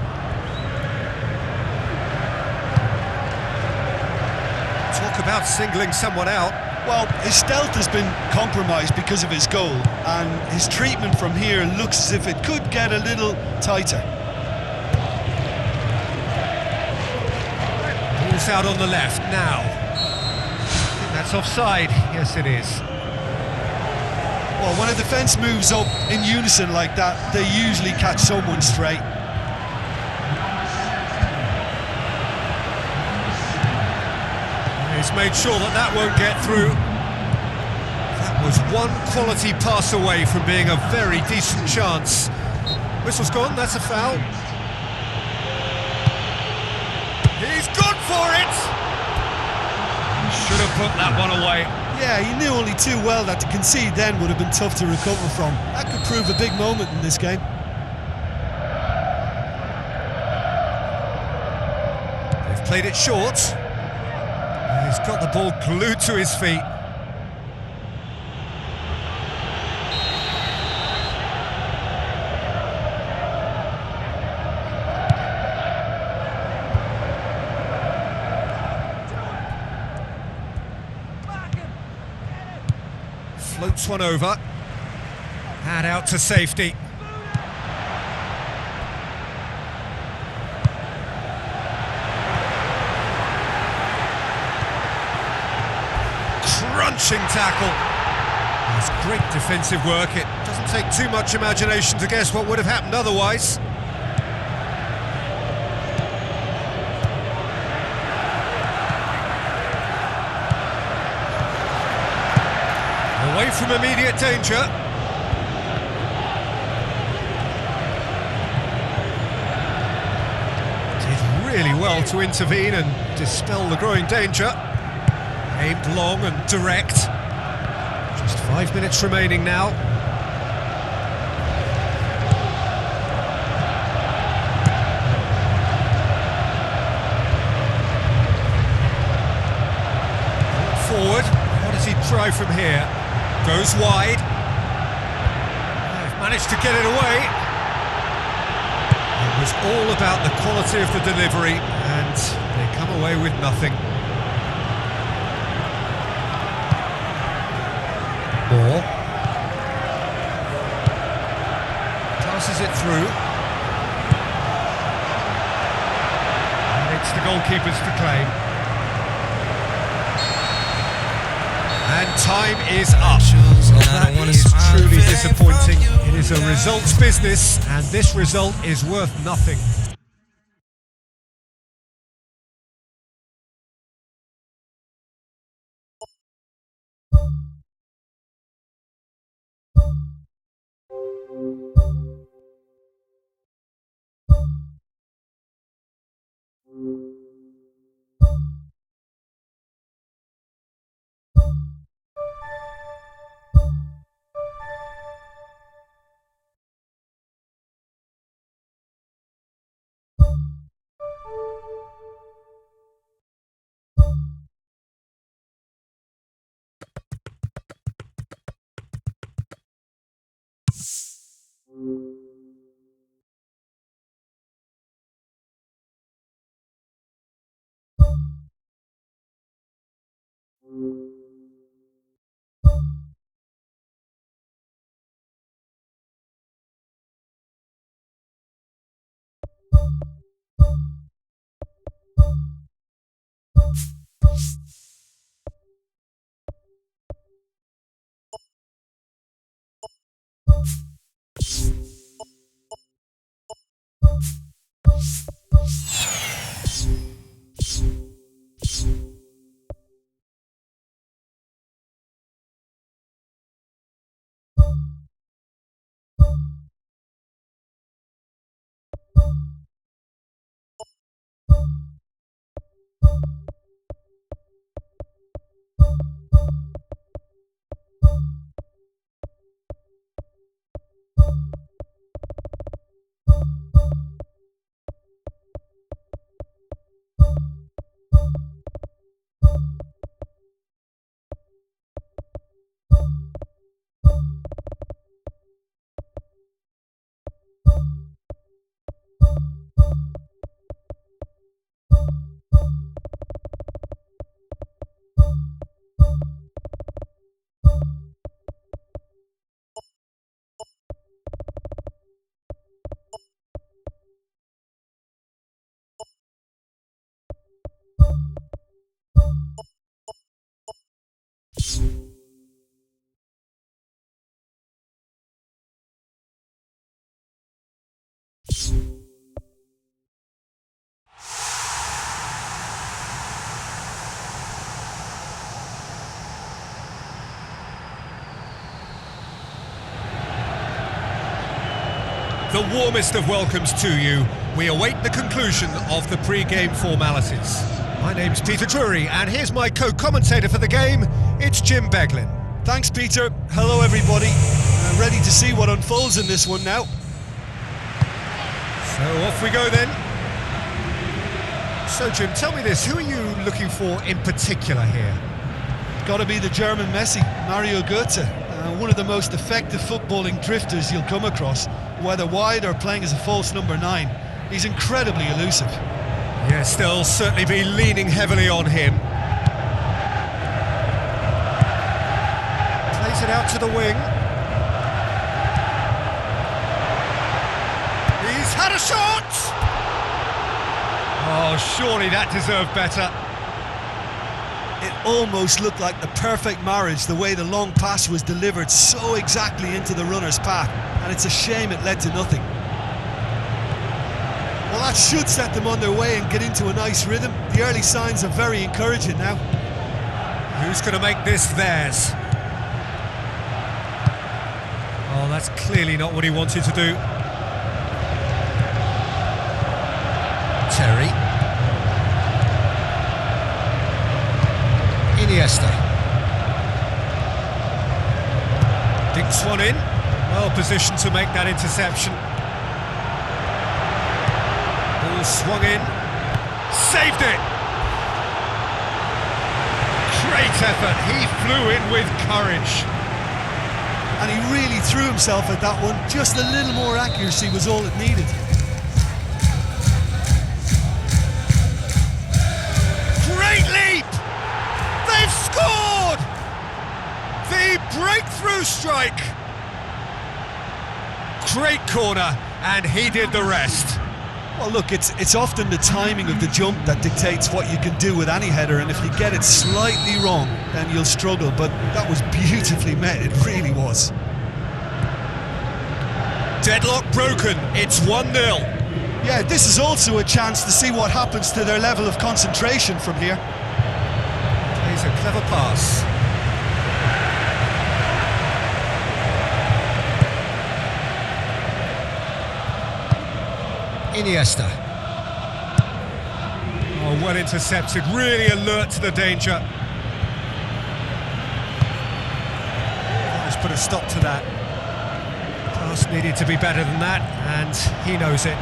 Talk about singling someone out. Well, his stealth has been compromised because of his goal, and his treatment from here looks as if it could get a little tighter. Ball's out on the left now. I think that's offside. Yes, it is. Well, when a defence moves up in unison like that, they usually catch someone straight. He's made sure that that won't get through. That was one quality pass away from being a very decent chance. Whistle's gone, that's a foul. He's gone for it! Should have put that one away. Yeah, he knew only too well that to concede then would have been tough to recover from. That could prove a big moment in this game. They've played it short. He's got the ball glued to his feet. Floats one over. And out to safety. Crunching tackle. That's great defensive work. It doesn't take too much imagination to guess what would have happened otherwise. Away from immediate danger. Did really well to intervene and dispel the growing danger. Aimed long and direct. Just 5 minutes remaining now. Forward. What does he try from here? Goes wide. They've managed to get it away. It was all about the quality of the delivery, and they come away with nothing. Moore. Passes it through. And it's the goalkeepers to claim. And time is up. Well, that is truly disappointing. It is a results business, and this result is worth nothing. The warmest of welcomes to you. We await the conclusion of the pre-game formalities. My name's Peter Drury, and here's my co-commentator for the game. It's Jim Beglin. Thanks, Peter. Hello, everybody. Ready to see what unfolds in this one now. So off we go then. So Jim, tell me this, who are you looking for in particular here? Got to be the German Messi, Mario Götze. One of the most effective footballing drifters you'll come across, whether wide or playing as a false number 9. He's incredibly elusive. Yes, they'll certainly be leaning heavily on him. Plays Gets it out to the wing. He's had a shot! Oh, surely that deserved better. It almost looked like the perfect marriage, the way the long pass was delivered so exactly into the runner's path, and it's a shame it led to nothing. Well, that should set them on their way and get into a nice rhythm. The early signs are very encouraging now. Who's going to make this theirs? Oh, that's clearly not what he wanted to do. Terry. Iniesta. Dinks one in. Well positioned to make that interception. Ball swung in. Saved it! Great effort. He flew in with courage. And he really threw himself at that one. Just a little more accuracy was all it needed. Great leap! They've scored! The breakthrough strike! Great corner, and he did the rest. Well, look, it's often the timing of the jump that dictates what you can do with any header, and if you get it slightly wrong, then you'll struggle, but that was beautifully met, it really was. Deadlock broken, it's 1-0. Yeah, this is also a chance to see what happens to their level of concentration from here. Plays a clever pass. Iniesta. Oh, well intercepted, really alert to the danger. Let's put a stop to that. Pass needed to be better than that, and he knows it.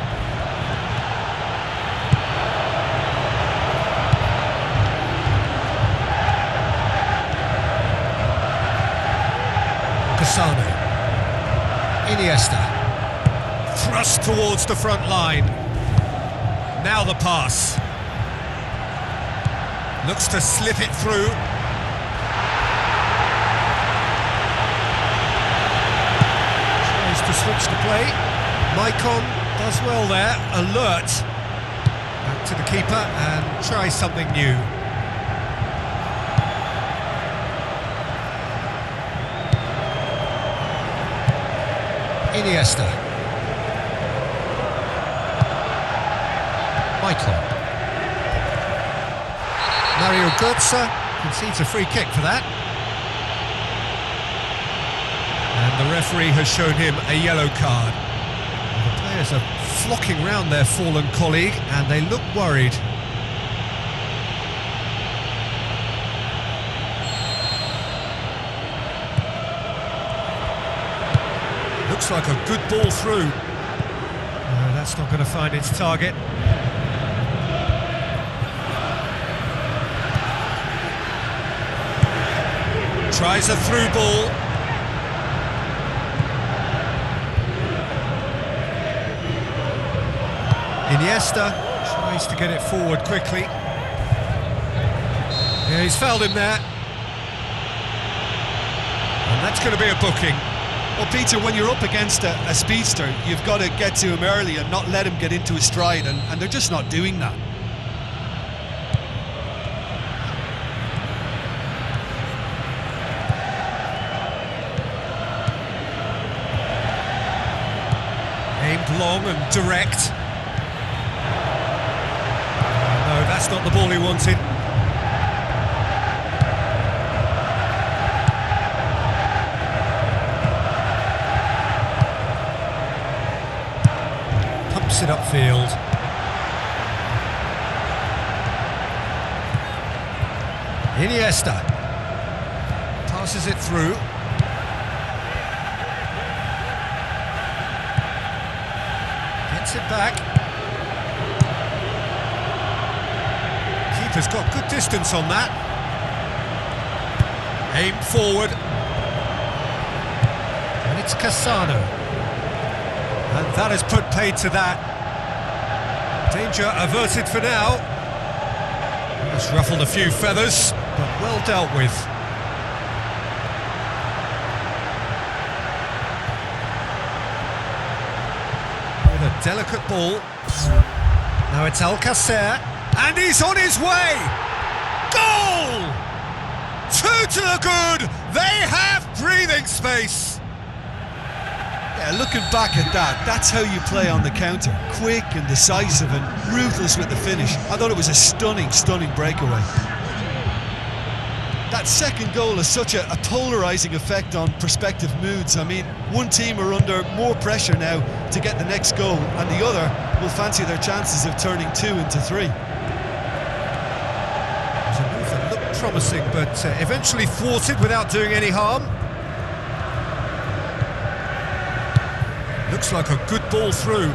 Casano. Iniesta. Thrust towards the front line. Now the pass. Looks to slip it through. Tries to switch the play. Maicon does well there. Alert. Back to the keeper and try something new. Iniesta. Michael. Mario Götze concedes a free kick for that. And the referee has shown him a yellow card. The players are flocking round their fallen colleague and they look worried. Looks like a good ball through. No, that's not going to find its target. Tries a through ball. Iniesta tries to get it forward quickly. Yeah, he's fouled him there. And that's going to be a booking. Well, Peter, when you're up against a speedster, you've got to get to him early and not let him get into his stride, and they're just not doing that. Aimed long and direct. No, that's not the ball he wanted. Pumps it upfield. Iniesta passes it through. Gets it back. Keeper's got good distance on that. Aimed forward. And it's Casano. And that has put paid to that. Danger averted for now. Just ruffled a few feathers, but well dealt with. delicate ball. Now it's Alcacer, and he's on his way! Goal! 2 to the good! They have breathing space! Yeah, looking back at that, that's how you play on the counter. Quick and decisive and ruthless with the finish. I thought it was a stunning, stunning breakaway. That second goal has such a polarising effect on prospective moods. I mean, one team are under more pressure now to get the next goal, and the other will fancy their chances of turning 2 into 3. It was a move that looked promising, but eventually thwarted without doing any harm. Looks like a good ball through.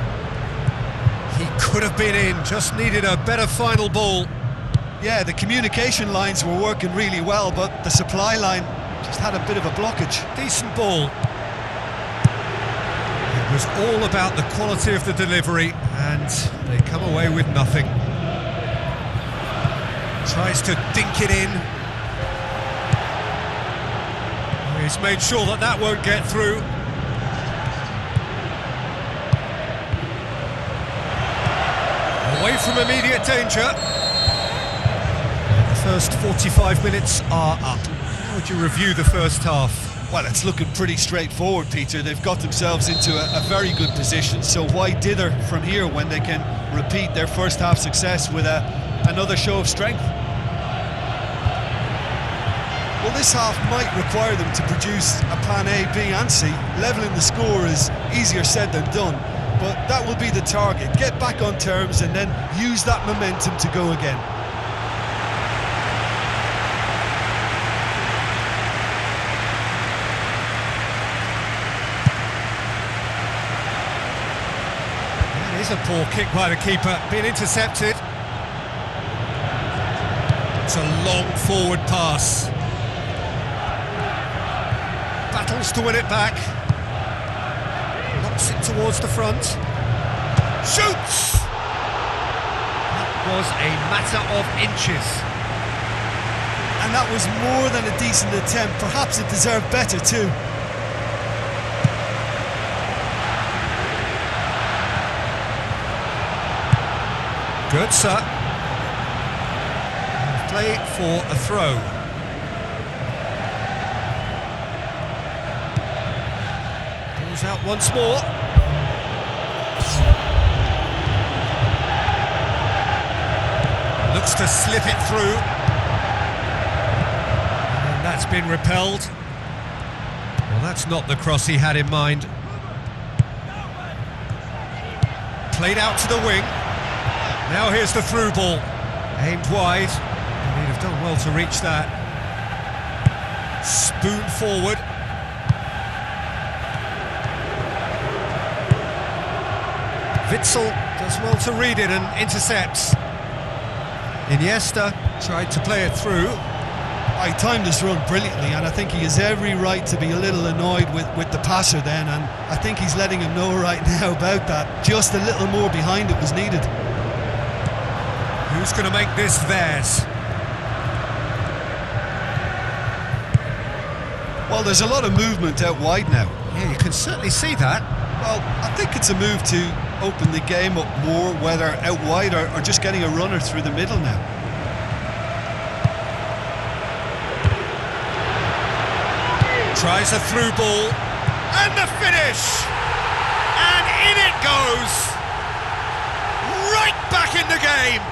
He could have been in, just needed a better final ball. Yeah, the communication lines were working really well, but the supply line just had a bit of a blockage. Decent ball. It was all about the quality of the delivery, and they come away with nothing. Tries to dink it in. He's made sure that that won't get through. Away from immediate danger. The first 45 minutes are up. How would you review the first half? Well, it's looking pretty straightforward, Peter. They've got themselves into a very good position, so why dither from here when they can repeat their first half success with another show of strength? Well, this half might require them to produce a plan A, B and C. Levelling the score is easier said than done, but that will be the target. Get back on terms and then use that momentum to go again. It is a poor kick by the keeper, being intercepted. It's a long forward pass. Battles to win it back. Knocks it towards the front. Shoots! That was a matter of inches. And that was more than a decent attempt. Perhaps it deserved better too. Good, sir. Play for a throw. Ball's out once more. Looks to slip it through. And that's been repelled. Well, that's not the cross he had in mind. Played out to the wing. Now here's the through ball. Aimed wide. He'd have done well to reach that. Spoon forward. Witsel does well to read it and intercepts. Iniesta tried to play it through. I timed this run brilliantly, and I think he has every right to be a little annoyed with the passer then, and I think he's letting him know right now about that. Just a little more behind it was needed. Who's going to make this theirs? Well, there's a lot of movement out wide now. Yeah, you can certainly see that. Well, I think it's a move to open the game up more, whether out wide or just getting a runner through the middle now. Tries a through ball, and the finish! And in it goes! Right back in the game!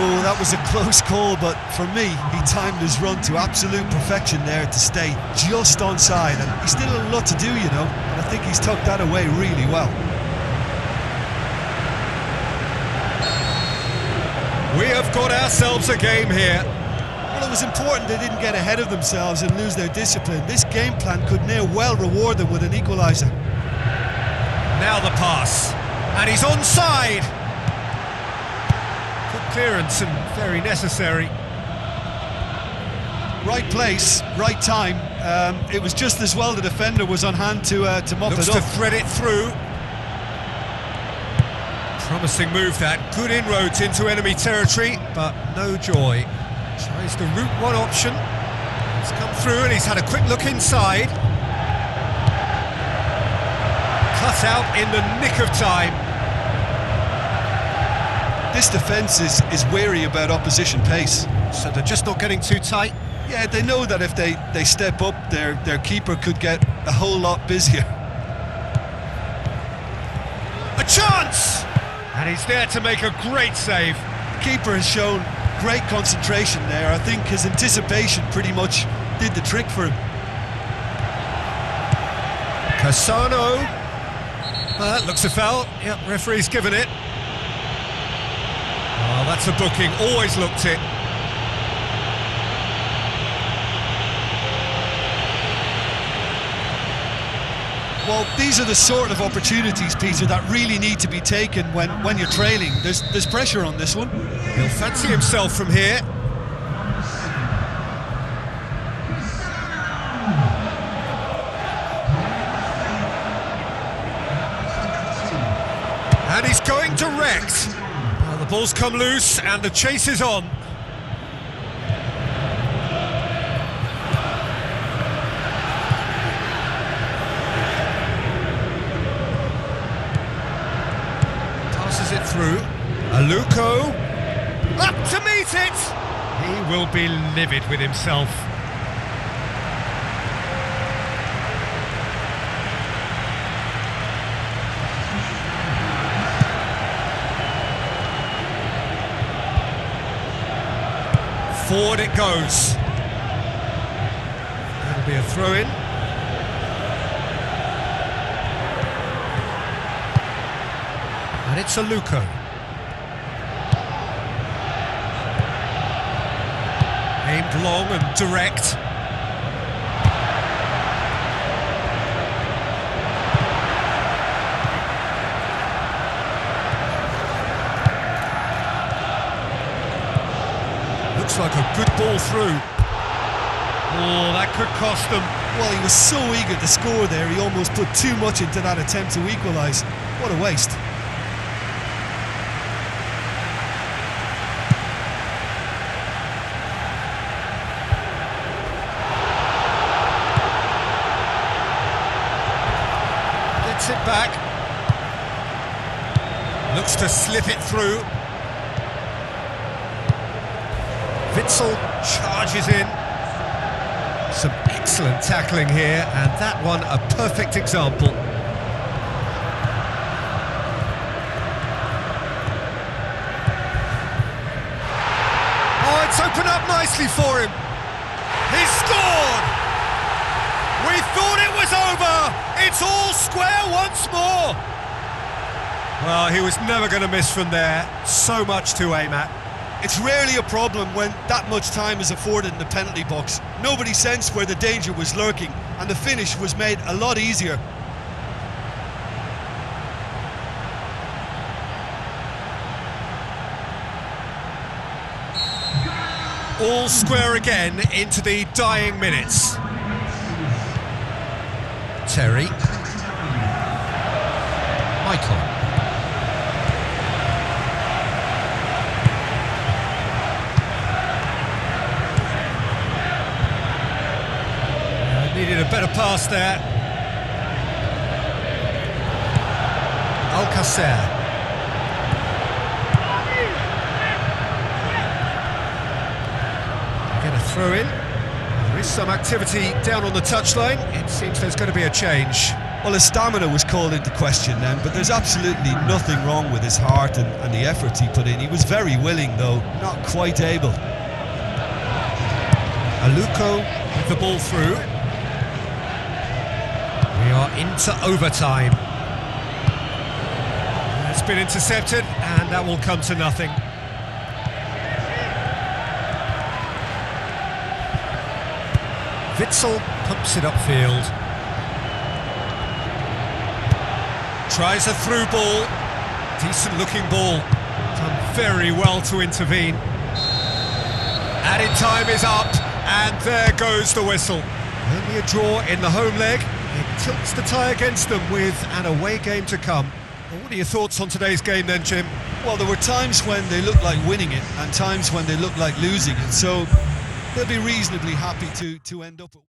Oh, that was a close call, but for me, he timed his run to absolute perfection there to stay just onside, and he's still a lot to do, you know, and I think he's tucked that away really well. We have got ourselves a game here. Well, it was important they didn't get ahead of themselves and lose their discipline. This game plan could now well reward them with an equaliser. Now the pass, and he's onside. Good clearance and very necessary. Right place, right time. It was just as well the defender was on hand to mop Looks it up. to thread it through. Promising move that. Good inroads into enemy territory, but no joy. Tries the route one option. He's come through and he's had a quick look inside. Cut out in the nick of time. This defence is wary about opposition pace. So they're just not getting too tight. Yeah, they know that if they step up, their keeper could get a whole lot busier. A chance! And he's there to make a great save. The keeper has shown great concentration there. I think his anticipation pretty much did the trick for him. Cassano. That looks a foul. Yep, referee's given it. Oh, that's a booking. Always looked it. Well, these are the sort of opportunities, Peter, that really need to be taken when you're trailing. There's pressure on this one. He'll fancy himself from here. And he's going direct. Well, the ball's come loose and the chase is on. Passes it through. Aluko. Up to meet it! He will be livid with himself. Forward it goes. That'll be a throw-in. And it's Aluko. Aimed long and direct. Looks like a good ball through. Oh, that could cost them. Well, he was so eager to score there, he almost put too much into that attempt to equalise. What a waste. Gets it back. Looks to slip it through. Witsel charges in. Some excellent tackling here, and that one a perfect example. Oh, it's opened up nicely for him. He's scored! We thought it was over! It's all square once more! Well, he was never going to miss from there. So much to aim at. It's rarely a problem when that much time is afforded in the penalty box. Nobody sensed where the danger was lurking, and the finish was made a lot easier. All square again into the dying minutes. Terry. Michael. Needed a better pass there. Alcacer. Get a throw in. There is some activity down on the touchline. It seems there's going to be a change. Well, his stamina was called into question then, but there's absolutely nothing wrong with his heart and the efforts he put in. He was very willing, though, not quite able. Aluko with the ball through. We are into overtime. It's been intercepted, and that will come to nothing. Witsel pumps it upfield. Tries a through ball. Decent looking ball. Done very well to intervene. Added time is up, and there goes the whistle. Only a draw in the home leg. It tilts the tie against them with an away game to come. Well, what are your thoughts on today's game then, Jim? Well, there were times when they looked like winning it and times when they looked like losing it, so they'll be reasonably happy to end up with